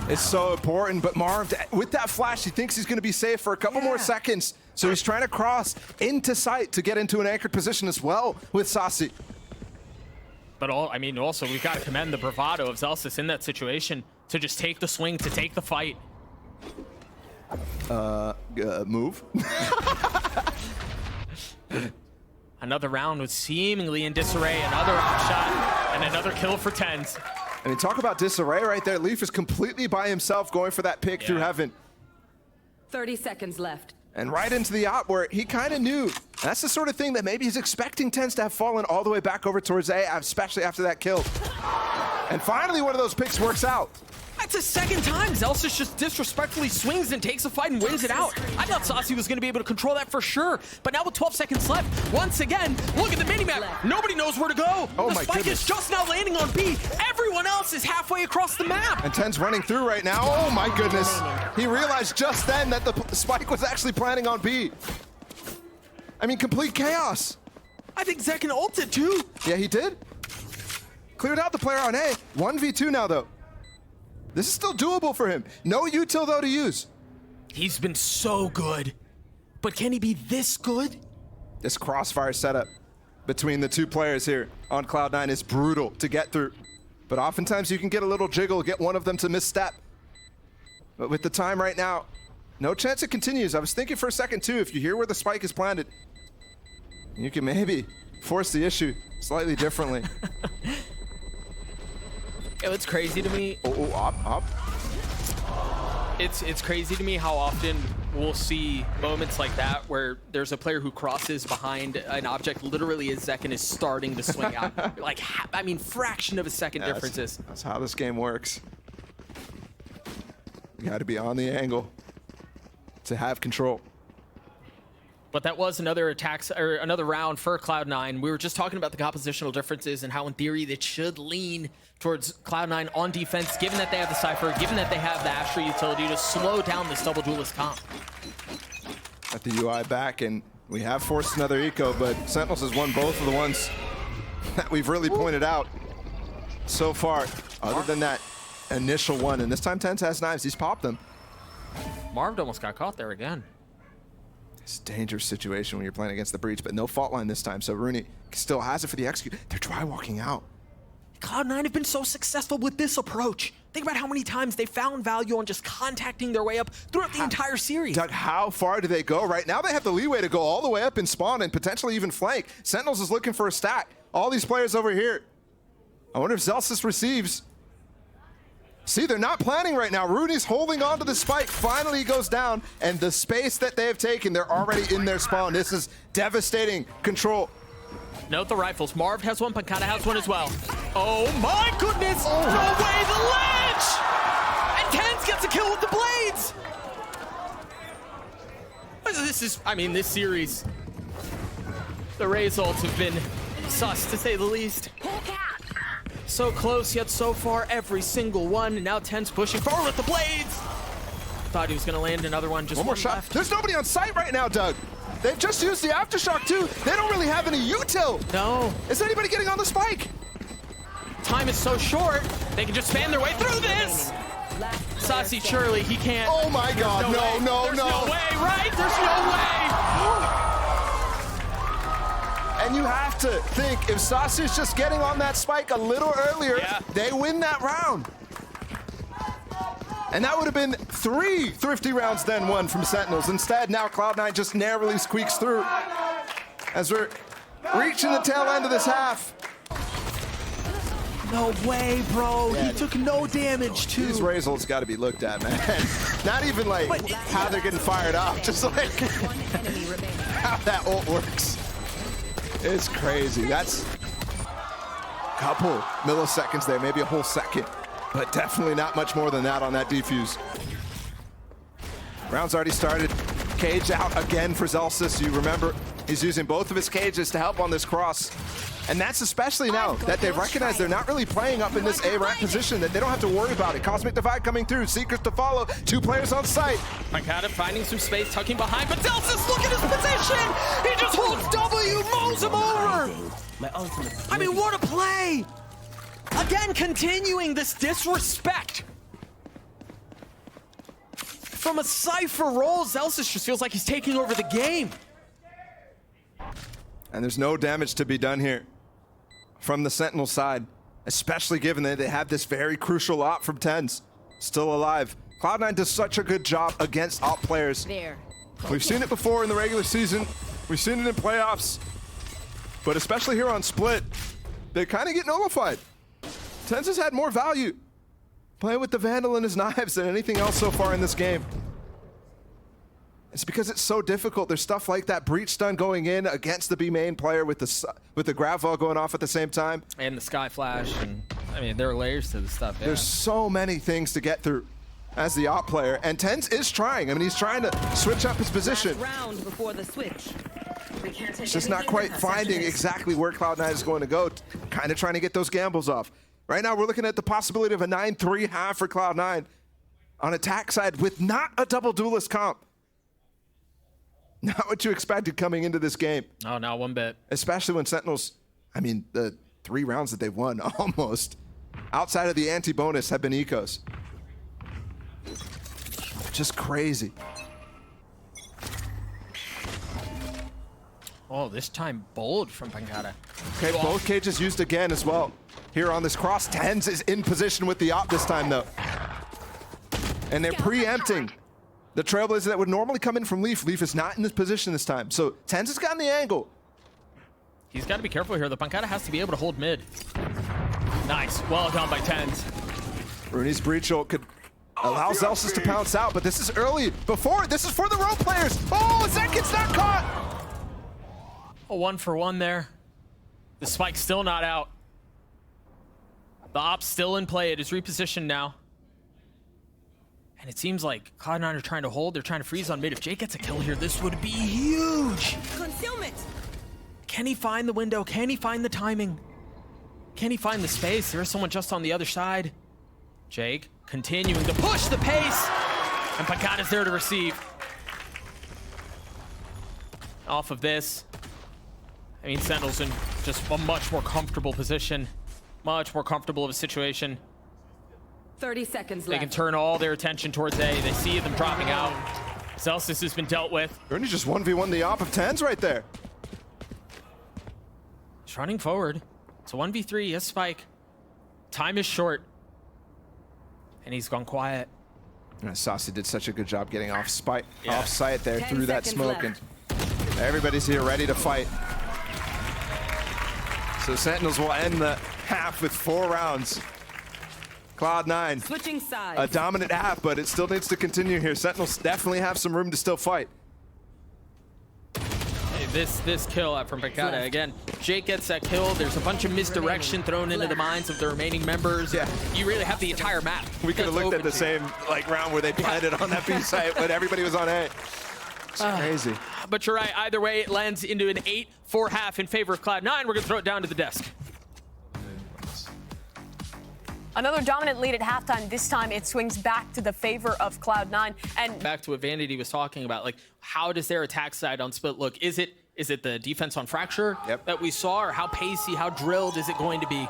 S2: is so important, but Marv, with that flash, he thinks he's going to be safe for a couple more seconds. So he's trying to cross into sight to get into an anchored position as well with Sasi.
S1: But also we've got to commend the bravado of Zelsis in that situation to just take the swing, to take the fight.
S2: Move.
S1: Another round was seemingly in disarray, another outshot, and another kill for Tens.
S2: I mean, talk about disarray right there. Leaf is completely by himself going for that pick through heaven.
S5: 30 seconds left.
S2: And right into the op where he kind of knew. That's the sort of thing that maybe he's expecting Tens to have fallen all the way back over towards A, especially after that kill. And finally, one of those picks works out.
S1: That's the second time Zelsis just disrespectfully swings and takes a fight and wins it out. I thought Sasi was going to be able to control that for sure. But now with 12 seconds left, once again, look at the minimap. Nobody knows where to go.
S2: Oh,
S1: the
S2: my
S1: spike
S2: goodness.
S1: is just now landing on B. Everyone else is halfway across the map.
S2: And Tens running through right now. Oh my goodness. He realized just then that the spike was actually planning on B. I mean, complete chaos.
S1: I think Zekin ulted too.
S2: Yeah, he did. Cleared out the player on A. 1v2 now, though. This is still doable for him. No util, though, to use.
S1: He's been so good. But can he be this good?
S2: This crossfire setup between the two players here on Cloud9 is brutal to get through. But oftentimes you can get a little jiggle, get one of them to misstep. But with the time right now, no chance it continues. I was thinking for a second, too, if you hear where the spike is planted, you can maybe force the issue slightly differently.
S1: It's crazy to me.
S2: Up.
S1: It's crazy to me how often we'll see moments like that where there's a player who crosses behind an object literally as Zekin is starting to swing out. Like, I mean, fraction of a second differences.
S2: That's how this game works. You got to be on the angle to have control.
S1: But that was another another round for Cloud9. We were just talking about the compositional differences and how in theory it should lean towards Cloud9 on defense, given that they have the Cypher, given that they have the Astra utility to slow down this double duelist comp.
S2: Got the UI back, and we have forced another eco, but Sentinels has won both of the ones that we've really pointed out so far, other than that initial one. And this time Tens has knives, he's popped them.
S1: Marv almost got caught there again.
S2: It's a dangerous situation when you're playing against the Breach, but no fault line this time, so Rooney still has it for the execute. They're dry walking out.
S1: Cloud9 have been so successful with this approach. Think about how many times they found value on just contacting their way up throughout the entire series.
S2: Doug, how far do they go? Right now they have the leeway to go all the way up in spawn and potentially even flank. Sentinels is looking for a stack. All these players over here. I wonder if Zelsis receives. See, they're not planning right now. Rooney's holding on to the spike. Finally, he goes down, and the space that they have taken, they're already in their spawn. This is devastating control.
S1: Note the rifles. Marv has one, Pancata has one as well. Oh my goodness! No way, the ledge! And Tens gets a kill with the blades! This is, I mean, this series, the results have been sus, to say the least. So close, yet so far, every single one. And now Tens pushing forward with the blades. Thought he was gonna land another one, just
S2: one more shot.
S1: left.
S2: There's nobody on site right now, Doug. They've just used the Aftershock too. They don't really have any util.
S1: No.
S2: Is anybody getting on the spike?
S1: Time is so short, they can just fan their way through this. Sasi, surely he can't.
S2: Oh my God, no.
S1: There's no way, right? There's no way.
S2: And you have to think, if Sasi's just getting on that spike a little earlier, they win that round. And that would have been 3 thrifty rounds then won from Sentinels. Instead, now Cloud9 just narrowly squeaks through as we're reaching the tail end of this half.
S1: No way, bro. He took no damage, too.
S2: These results got to be looked at, man. Not even like how they're getting fired up, just like how that ult works. It's crazy. That's a couple milliseconds there, maybe a whole second, but definitely not much more than that on that defuse. Round's already started. Cage out again for Zelsis. You remember, he's using both of his cages to help on this cross. And that's especially now that they've recognized they're not really playing up in this A ramp position, that they don't have to worry about it. Cosmic Divide coming through, Secrets to follow, 2 players on site.
S1: Pancada finding some space, tucking behind, but Zelsis, look at his position! He just holds W, mows him over! I mean, what a play! Again, continuing this disrespect. From a Cypher role, Zelsis just feels like he's taking over the game.
S2: And there's no damage to be done here from the Sentinel side, especially given that they have this very crucial op from TenZ still alive. Cloud9 does such a good job against op players.
S5: There.
S2: We've seen it before in the regular season. We've seen it in playoffs. But especially here on Split, they kind of get nullified. TenZ has had more value playing with the Vandal and his knives than anything else so far in this game. It's because it's so difficult. There's stuff like that breach stun going in against the B main player with the grab ball going off at the same time.
S1: And the sky flash, and I mean, there are layers to the stuff. Yeah.
S2: There's so many things to get through as the op player, and TenZ is trying. I mean, he's trying to switch up his position.
S5: Last round before the switch.
S2: It's just not quite finding exactly where Cloud9 is going to go. Kind of trying to get those gambles off. Right now, we're looking at the possibility of a 9-3 half for Cloud9 on attack side with not a double duelist comp. Not what you expected coming into this game.
S1: Oh, not one bit.
S2: Especially when Sentinels, I mean, the 3 rounds that they've won almost, outside of the anti-bonus, have been ecos. Just crazy.
S1: Oh, this time bold from Pancada.
S2: Okay, both cages used again as well. Here on this cross, TenZ is in position with the op this time though. And they're preempting the Trailblazer that would normally come in from Leaf. Leaf is not in this position this time. So TenZ has gotten the angle.
S1: He's got to be careful here. The Pancada has to be able to hold mid. Nice, well done by TenZ.
S2: Rooney's breach ult could allow Zelsis to pounce out, but this is early. This is for the role players. Oh, Zenkit's not caught.
S1: A 1-for-1 there. The spike's still not out. The op's still in play. It is repositioned now. And it seems like Cloud9 are trying to hold. They're trying to freeze on mid. If Jake gets a kill here, this would be huge.
S6: Concealment.
S1: Can he find the window? Can he find the timing? Can he find the space? There is someone just on the other side. Jake continuing to push the pace. And Pancada's there to receive. Off of this. I mean, Sentinels in just a much more comfortable position. Much more comfortable of a situation.
S5: 30 seconds
S1: They
S5: left.
S1: can turn all their attention towards A. They see them dropping out. Zelsis has been dealt with.
S2: Rooney just 1v1 the op of TenZ right there.
S1: He's running forward. It's a 1v3, yes, Spike. Time is short. And he's gone quiet.
S2: Saucy did such a good job getting off site there
S5: 10
S2: through that
S5: seconds
S2: smoke,
S5: left.
S2: and everybody's here ready to fight. So Sentinels will end the half with 4 rounds. Cloud9,
S5: Switching sides.
S2: a dominant half, but it still needs to continue here. Sentinels definitely have some room to still fight.
S1: Hey, this kill from Pancada. Again, Jake gets that kill. There's a bunch of misdirection thrown into the minds of the remaining members.
S2: Yeah.
S1: You really have the entire map.
S2: We could have looked at the same round where they planted on that B site, but everybody was on A. It's crazy.
S1: But you're right. Either way, it lands into an 8-4 half in favor of Cloud9. We're going to throw it down to the desk.
S7: Another dominant lead at halftime. This time it swings back to the favor of Cloud9. And
S1: back to what Vanity was talking about, like, how does their attack side on Split look? Is it the defense on Fracture that we saw, or how pacey, how drilled is it going to be?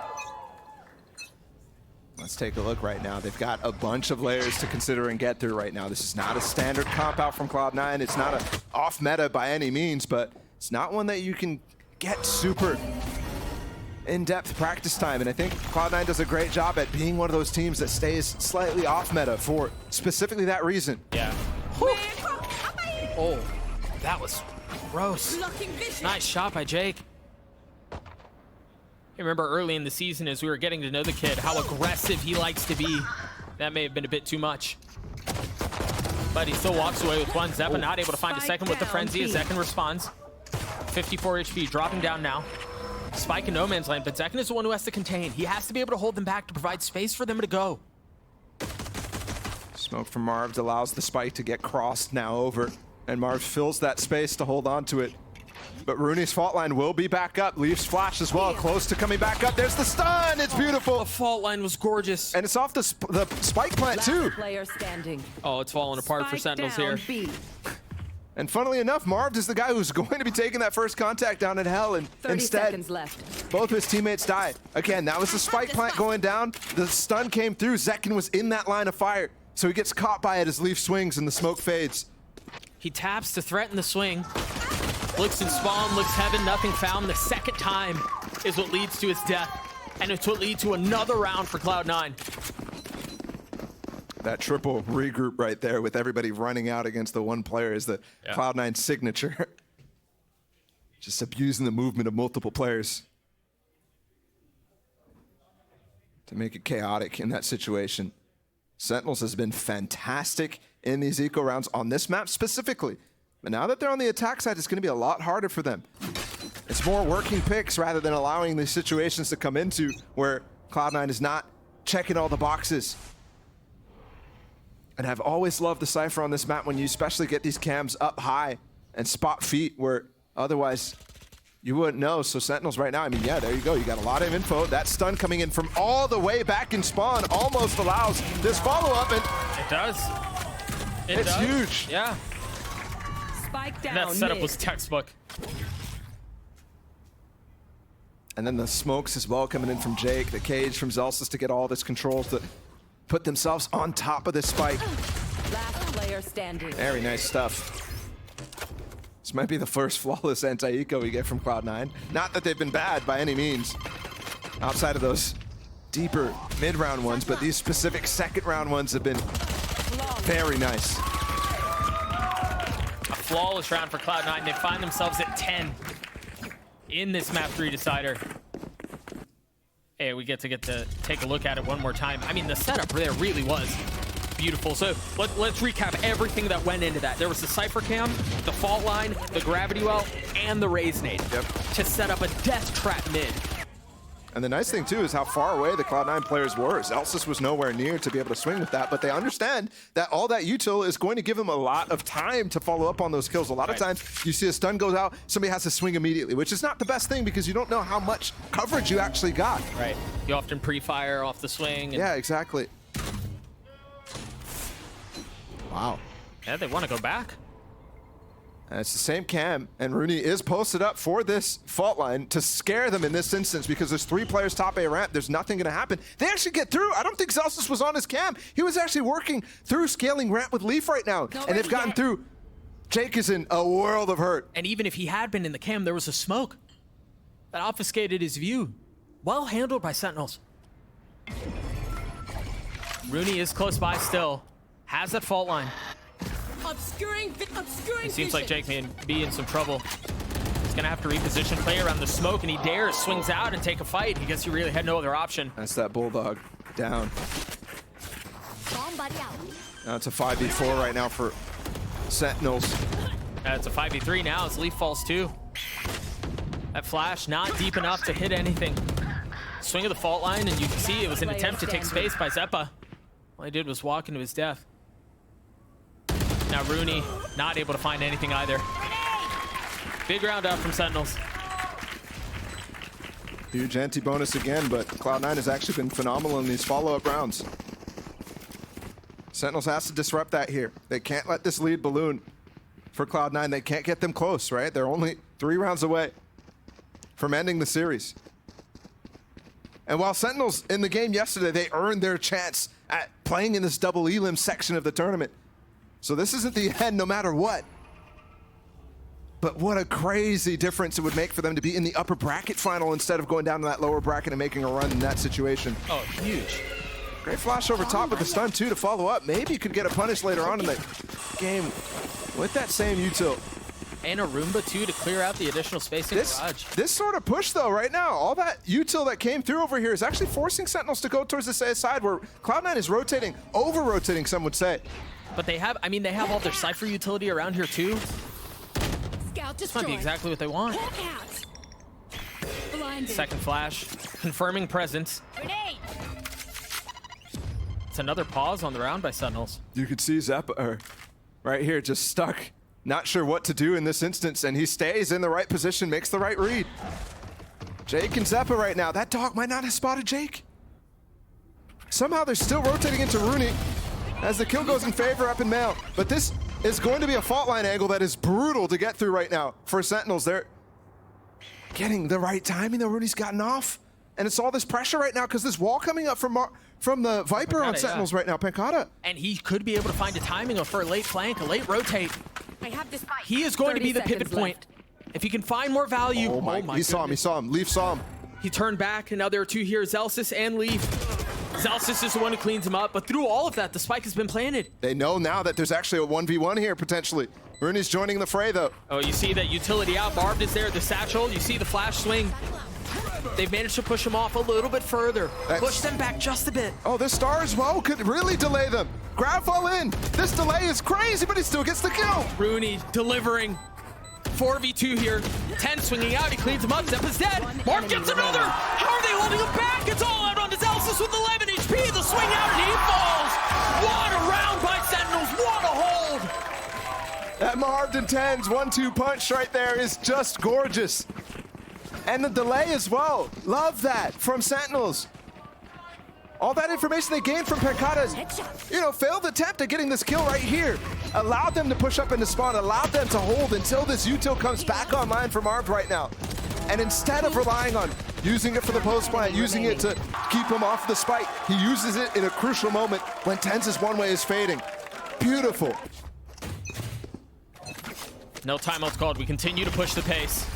S2: Let's take a look right now. They've got a bunch of layers to consider and get through right now. This is not a standard comp out from Cloud9. It's not a off meta by any means, but it's not one that you can get super in-depth practice time. And I think Cloud9 does a great job at being one of those teams that stays slightly off meta for specifically that reason.
S1: Yeah. Oh, that was gross.
S6: Blocking vision.
S1: Nice shot by Jake. I remember early in the season as we were getting to know the kid, how aggressive he likes to be. That may have been a bit too much. But he still walks away with one. Zeppa not able to find a second with the frenzy. A second responds. 54 HP, dropping down now. Spike in no man's land, but Zekin is the one who has to contain. He has to be able to hold them back to provide space for them to go.
S2: Smoke from Marv allows the spike to get crossed now over, and Marv fills that space to hold on to it. But Rooney's fault line will be back up. Leaves flash as well, close to coming back up. There's the stun, it's beautiful.
S1: The fault line was gorgeous.
S2: And it's off the spike plant too.
S5: Last player standing.
S1: Oh, it's falling apart for
S5: Spike
S1: Sentinels
S5: down,
S1: here.
S5: B.
S2: And funnily enough, Marv is the guy who's going to be taking that first contact down in hell, and
S5: 30
S2: instead,
S5: seconds left.
S2: both his teammates die. Again, that was the spike plant going down. The stun came through. Zekin was in that line of fire, so he gets caught by it as Leaf swings and the smoke fades.
S1: He taps to threaten the swing. Looks in spawn, looks heaven, nothing found. The second time is what leads to his death. And it's what leads to another round for Cloud9.
S2: That triple regroup right there with everybody running out against the one player is the Cloud9 signature. Just abusing the movement of multiple players to make it chaotic in that situation. Sentinels has been fantastic in these eco rounds on this map specifically. But now that they're on the attack side, it's going to be a lot harder for them. It's more working picks rather than allowing these situations to come into where Cloud9 is not checking all the boxes. And I've always loved the Cypher on this map when you especially get these cams up high and spot feet where otherwise you wouldn't know. So Sentinels right now, I mean, yeah, there you go. You got a lot of info. That stun coming in from all the way back in spawn almost allows this follow-up. And
S1: it does.
S2: It's huge.
S1: Yeah.
S5: Spike down.
S1: That setup
S5: mid.
S1: was textbook.
S2: And then the smokes as well coming in from Jake, the cage from Zelsis to get all this control to put themselves on top of this spike.
S5: Last player standing.
S2: Very nice stuff. This might be the first flawless anti-eco we get from Cloud9. Not that they've been bad by any means, outside of those deeper mid-round ones, but these specific second-round ones have been very nice.
S1: A flawless round for Cloud9. They find themselves at 10 in this map 3 decider. Hey, we get to take a look at it one more time. I mean, the setup there really was beautiful. So let's recap everything that went into that. There was the Cypher Cam, the fault line, the gravity well, and the raise nade to set up a death trap mid.
S2: And the nice thing too is how far away the Cloud9 players were. Zelsis was nowhere near to be able to swing with that, but they understand that all that util is going to give them a lot of time to follow up on those kills. A lot of times you see a stun goes out, somebody has to swing immediately, which is not the best thing because you don't know how much coverage you actually got.
S1: Right. You often pre-fire off the swing.
S2: Yeah, exactly. Wow.
S1: Yeah, they want to go back.
S2: And it's the same cam, and Rooney is posted up for this fault line to scare them in this instance because there's 3 players top A ramp. There's nothing going to happen. They actually get through. I don't think Zelsis was on his cam. He was actually working through scaling ramp with Leaf right now, and they've gotten through. Jake is in a world of hurt.
S1: And even if he had been in the cam, there was a smoke that obfuscated his view. Well handled by Sentinels. Rooney is close by still. Has that fault line.
S6: Obscuring
S1: It seems like Jake may be in some trouble. He's gonna have to reposition, play around the smoke, and he dares, swings out and take a fight. He guess he really had no other option.
S2: That's that Bulldog down. Now it's a 5v4 right now for Sentinels.
S1: It's a 5v3 now as Leaf falls too. That flash not deep enough to hit anything. Swing of the fault line, and you can see it was an attempt to take space by Zeppa. All he did was walk into his death. Now Rooney not able to find anything either. Big round up from Sentinels.
S2: Huge anti-bonus again, but Cloud9 has actually been phenomenal in these follow-up rounds. Sentinels has to disrupt that here. They can't let this lead balloon for Cloud9. They can't get them close, right? They're only 3 rounds away from ending the series. And while Sentinels in the game yesterday, they earned their chance at playing in this double elim section of the tournament. So this isn't the end no matter what. But what a crazy difference it would make for them to be in the upper bracket final instead of going down to that lower bracket and making a run in that situation.
S1: Oh, huge.
S2: Great flash over top with the stun too to follow up. Maybe you could get a punish later on in the game with that same util.
S1: And a Roomba too to clear out the additional space in garage.
S2: This sort of push though right now, all that util that came through over here is actually forcing Sentinels to go towards the side where Cloud9 is rotating, over-rotating some would say.
S1: But they have, I mean, they have all their Cypher utility around here too.
S6: Scout
S1: This might
S6: destroyed.
S1: be exactly what they want.
S6: Hawk out. Blinded.
S1: Second flash, confirming presence.
S6: Grenade.
S1: It's another pause on the round by Sentinels.
S2: You could see Zeppa right here just stuck, not sure what to do in this instance, and he stays in the right position, makes the right read. Jake and Zeppa right now. That dog might not have spotted Jake. Somehow they're still rotating into Rooney as the kill goes in favor up in male. But this is going to be a fault line angle that is brutal to get through right now for Sentinels. They're getting the right timing though. Rooney's gotten off. And it's all this pressure right now because this wall coming up from the Viper on
S1: Pancada,
S2: Sentinels right now. Pancada.
S1: And he could be able to find a timing for a late flank, a late rotate.
S5: I have this fight.
S1: He is going to be the
S5: 30
S1: pivot
S5: seconds
S1: point.
S5: left.
S1: If he can find more value.
S2: Oh my, he saw him. Leaf saw him.
S1: He turned back, and now there are two here, Zelsis and Leaf. Zelsis is the one who cleans him up, but through all of that, the spike has been planted.
S2: They know now that there's actually a 1v1 here, potentially. Rooney's joining the fray, though.
S1: Oh, you see that utility out. Barbed is there, the satchel. You see the flash swing. They've managed to push him off a little bit further. Push them back just a bit.
S2: Oh, this star as well could really delay them. Grab fall in. This delay is crazy, but he still gets the kill.
S1: Rooney delivering. 4v2 here. 10 swinging out. He cleans him up. Zeppa's dead. Mark gets another. How are they holding him back? It's all out on Zelsis with 11 HP. The swing out and he falls. What a round by Sentinels. What a hold.
S2: That Marvin 10's 1-2 punch right there is just gorgeous. And the delay as well. Love that from Sentinels. All that information they gained from Pancada's, failed attempt at getting this kill right here. Allowed them to push up into spawn, allowed them to hold until this util comes back online from Arb right now. And instead of relying on using it for the post plant, using it to keep him off the spike, he uses it in a crucial moment when Tenz's one way is fading. Beautiful.
S1: No timeouts called. We continue to push the pace.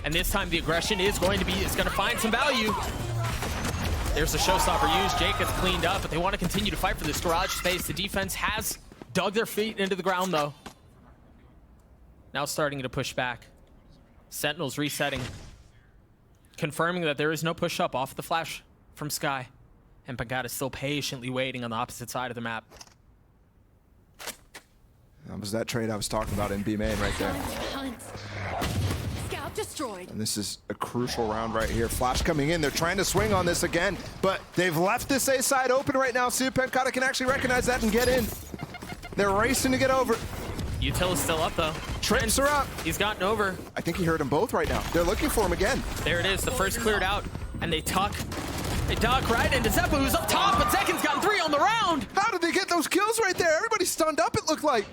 S1: And this time the aggression is going to find some value. There's the showstopper used. Jake gets cleaned up, but they want to continue to fight for this garage space. The defense has dug their feet into the ground, though. Now starting to push back. Sentinels resetting. Confirming that there is no push up off the flash from Sky. And Pancada is still patiently waiting on the opposite side of the map.
S2: That was that trade I was talking about in B main right there.
S6: Hunt. Scout destroyed.
S2: And this is a crucial round right here. Flash coming in. They're trying to swing on this again, but they've left this A side open right now. See if Pancada can actually recognize that and get in. They're racing to get over.
S1: Util is still up, though.
S2: Trips are up.
S1: He's gotten over.
S2: I think he heard them both right now. They're looking for him again.
S1: There it is. The first cleared out, and they tuck. They duck right into Zeppa, who's up top, but Zekin's gotten 3 on the round.
S2: How did they get those kills right there? Everybody's stunned up, it looked like.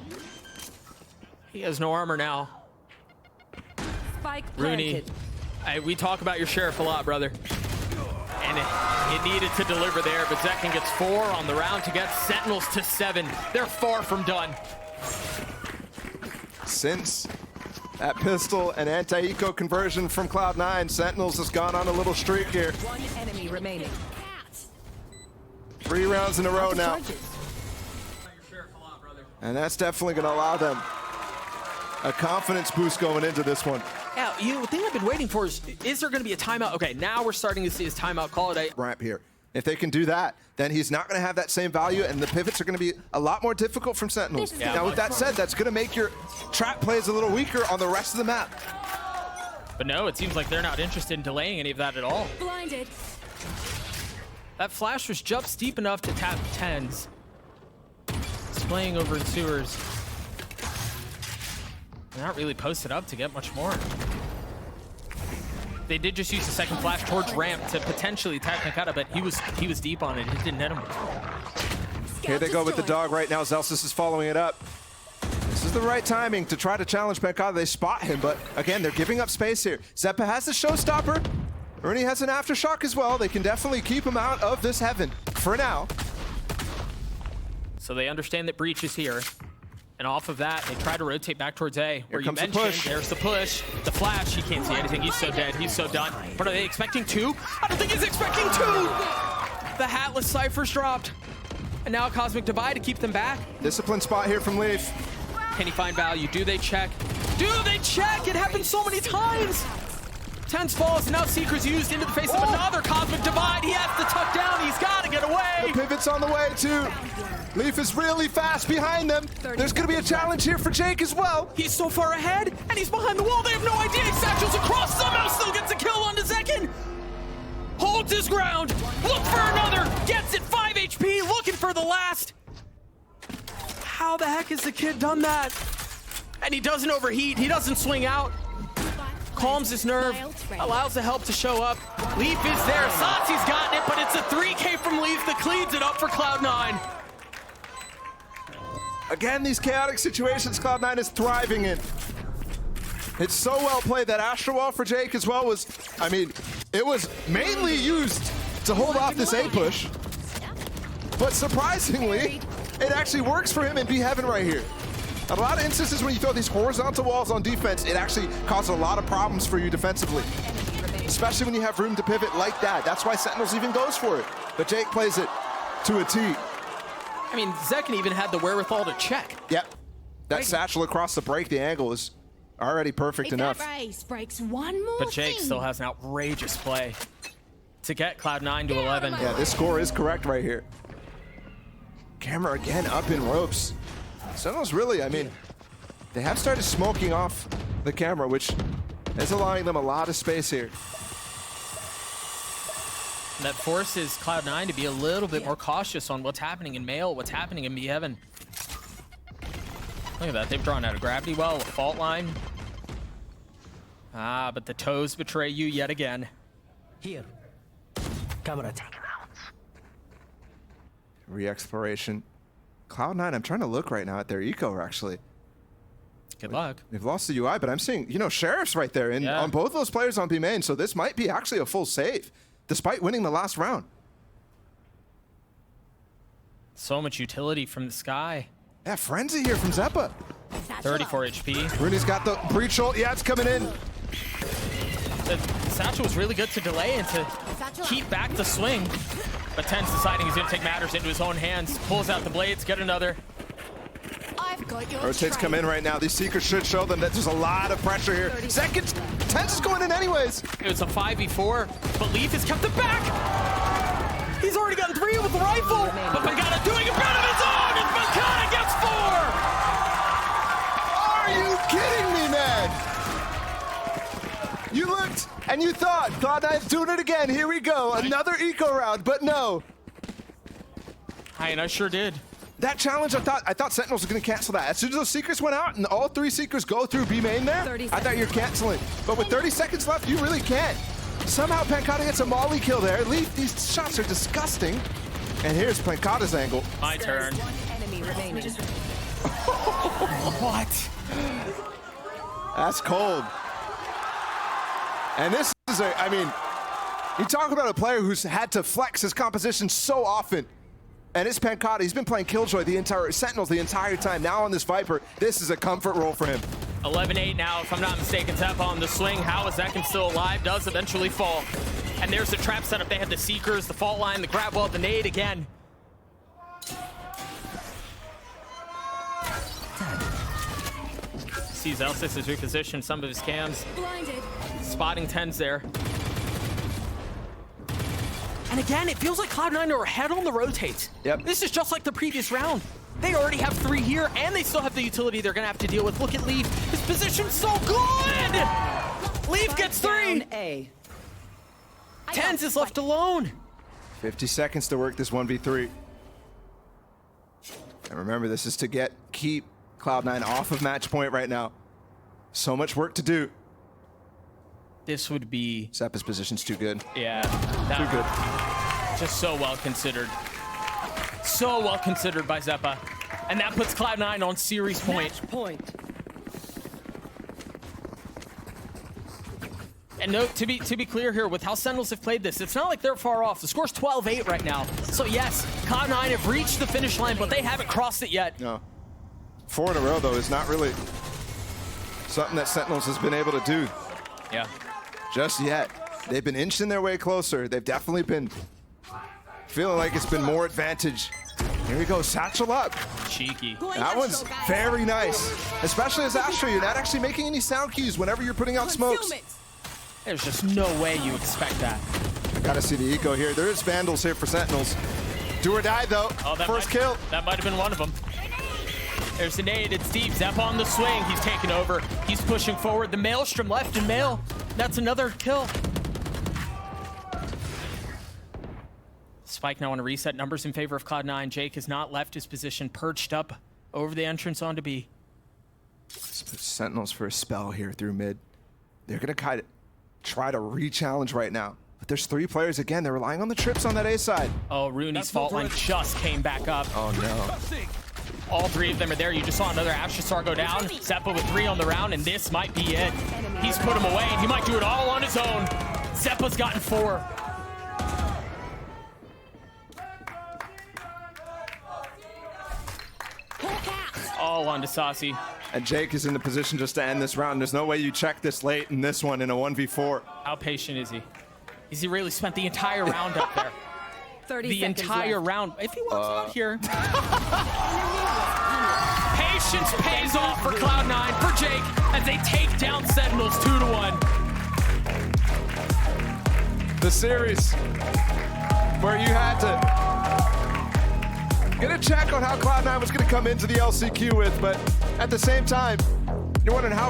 S1: He has no armor now.
S5: Spike
S1: Rooney,
S5: planted.
S1: we talk about your sheriff a lot, brother. And it needed to deliver there, but Zekin gets 4 on the round to get Sentinels to 7. They're far from done.
S2: Since that pistol and anti-eco conversion from Cloud9, Sentinels has gone on a little streak here.
S5: One enemy remaining.
S2: 3 rounds in a row now. And that's definitely going to allow them a confidence boost going into this one.
S1: Yeah, the thing I've been waiting for is there going to be a timeout? Okay, now we're starting to see his timeout call it.
S2: Ramp here. If they can do that, then he's not going to have that same value, and the pivots are going to be a lot more difficult from Sentinels.
S1: Yeah,
S2: now, with that said, that's going to make your trap plays a little weaker on the rest of the map.
S1: But no, it seems like they're not interested in delaying any of that at all.
S6: Blinded.
S1: That flash was just deep enough to tap 10s. Displaying over in sewers. They're not really posted up to get much more. They did just use the second flash towards ramp to potentially attack Pancada, but he was deep on it. It didn't hit him.
S2: Here they go with the dog right now. Zelsis is following it up. This is the right timing to try to challenge Pancada. They spot him, but again, they're giving up space here. Zeppa has the showstopper. Ernie has an aftershock as well. They can definitely keep him out of this heaven for now.
S1: So they understand that Breach is here. And off of that, they try to rotate back towards A. Where you
S2: comes the
S1: mentioned,
S2: push.
S1: there's the push. The flash, he can't see anything. He's so dead. He's so done. But are they expecting 2? I don't think he's expecting 2! The Hatless Cypher's dropped. And now Cosmic Divide to keep them back.
S2: Discipline spot here from Leaf.
S1: Can he find value? Do they check? Do they check? It happens so many times. 10 falls, and now Seeker's used into the face of another Cosmic Divide. He has to tuck down. He's got to get away.
S2: The pivot's on the way, too. Leaf is really fast behind them. There's going to be a challenge here for Jake as well.
S1: He's so far ahead, and he's behind the wall. They have no idea. Satchel's across, somehow still gets a kill on Zekin. Holds his ground. Look for another. Gets it. 5 HP. Looking for the last. How the heck has the kid done that? And he doesn't overheat. He doesn't swing out. Calms his nerve. Allows the help to show up. Leaf is there. Satsi's gotten it, but it's a 3K from Leaf that cleans it up for Cloud9.
S2: Again, these chaotic situations Cloud9 is thriving in. It's so well played. That Astro Wall for Jake as well was, I mean, it was mainly used to hold off this A push. But surprisingly, it actually works for him in B Heaven right here. A lot of instances when you throw these horizontal walls on defense, it actually causes a lot of problems for you defensively. Especially when you have room to pivot like that. That's why Sentinels even goes for it. But Jake plays it to a T.
S1: I mean, Zekin even had the wherewithal to check.
S2: Yep. That satchel across the break, the angle is already perfect enough.
S6: That race breaks one more
S1: But Jake
S6: thing.
S1: still has an outrageous play to get Cloud9 to 11.
S2: Yeah, this score is correct right here. Camera again up in ropes. Sentinels really, I mean, they have started smoking off the camera, which is allowing them a lot of space here.
S1: That forces Cloud9 to be a little bit more cautious on what's happening in Mail, what's happening in B Heaven. Look at that, they've drawn out a gravity well, a fault line. Ah, but the toes betray you yet again.
S8: Here. Camera taken out.
S2: Re-exploration. Cloud9, I'm trying to look right now at their eco, actually.
S1: Good luck.
S2: They've lost the UI, but I'm seeing, you know, Sheriff's right there on both those players on B main, so this might be actually a full save, despite winning the last round.
S1: So much utility from the sky.
S2: Yeah, Frenzy here from Zeppa.
S1: 34 HP.
S2: Rooney's got the breach ult. Yeah, it's coming in.
S1: The Satchel was really good to delay and to keep back the swing. But Ten's deciding he's going to take matters into his own hands. Pulls out the blades, get another.
S6: I've got your
S2: Rotates come in right now. These Seekers should show them that there's a lot of pressure here. Seconds. Ten's is going in anyways.
S1: It was a 5v4, but Leaf has kept it back. He's already gotten 3 with the rifle, but Pagata doing a bit of his own, and Pagata gets 4!
S2: Are you kidding me, man? You looked and you thought, Cloud9's doing it again. Here we go. Another eco round, but no.
S1: And I sure did.
S2: That challenge, I thought Sentinels were going to cancel that. As soon as those Seekers went out and all 3 Seekers go through B main there, I thought you're canceling. But with 30 seconds left, you really can't. Somehow Pancata gets a molly kill there. Leaf, these shots are disgusting. And here's Pancata's angle.
S1: My turn.
S5: One enemy remaining.
S1: What?
S2: That's cold. And this is I mean, you talk about a player who's had to flex his composition so often. And it's Pancata. He's been playing Killjoy Sentinels the entire time. Now on this Viper, this is a comfort role for him.
S1: 11-8 now, if I'm not mistaken. Tap on the swing. How is Zekin still alive? Does eventually fall. And there's the trap setup. They had the Seekers, the fault line, the grab well, the nade again. Sees L6 has repositioned some of his cams.
S6: blinded.
S1: Spotting 10s there. And again, it feels like Cloud9 are ahead on the rotate.
S2: Yep.
S1: This is just like the previous round. They already have 3 here, and they still have the utility they're gonna have to deal with. Look at Leaf. His position's so good! Leaf gets 3!
S5: A.
S1: Tens is left alone.
S2: 50 seconds to work this 1v3. And remember, this is to keep Cloud9 off of match point right now. So much work to do.
S1: This would be...
S2: Zeppa's position's too good.
S1: Yeah.
S2: Too good.
S1: Just so well considered. So well considered by Zeppa. And that puts Cloud9 on series point.
S5: Match point.
S1: And no, to be clear here, with how Sentinels have played this, it's not like they're far off. The score's 12-8 right now. So yes, Cloud9 have reached the finish line, but they haven't crossed it yet.
S2: No. 4 in a row, though, is not really something that Sentinels has been able to do
S1: Yeah.
S2: just yet. They've been inching their way closer. They've definitely been feeling like it's been more advantage. Here we go, satchel up.
S1: Cheeky.
S2: That one's very nice, especially as Astro. You're not actually making any sound cues whenever you're putting out smokes.
S1: There's just no way you expect that.
S2: Gotta see the eco here. There is Vandals here for Sentinels. Do or die, though.
S1: Oh,
S2: First kill.
S1: That might have been one of them. There's a nade. It's Steve. Zepp on the swing. He's taking over. He's pushing forward. The Maelstrom left in Mail. That's another kill. Spike now want to reset numbers in favor of Cloud9. Jake has not left his position, perched up over the entrance onto B.
S2: Let's put Sentinels for a spell here through mid. They're going to kind of try to re-challenge right now. But there's 3 players again. They're relying on the trips on that A side.
S1: Oh, Rooney's fault line just came back up.
S2: Oh, no.
S1: All 3 of them are there. You just saw another Astra go down. Zeppa with 3 on the round, and this might be it. He's put him away, and he might do it all on his own. Zeppa's gotten 4. All onto Saucy.
S2: And Jake is in the position just to end this round. There's no way you check this late in this one in a 1v4.
S1: How patient is he? Has he really spent the entire round up there?
S5: 30
S1: The
S5: seconds
S1: entire
S5: left.
S1: round. If he walks out here. Patience pays off for Cloud9, for Jake, as they take down Sentinels 2-1.
S2: The series where you had to get a check on how Cloud9 was going to come into the LCQ with, but at the same time, you're wondering how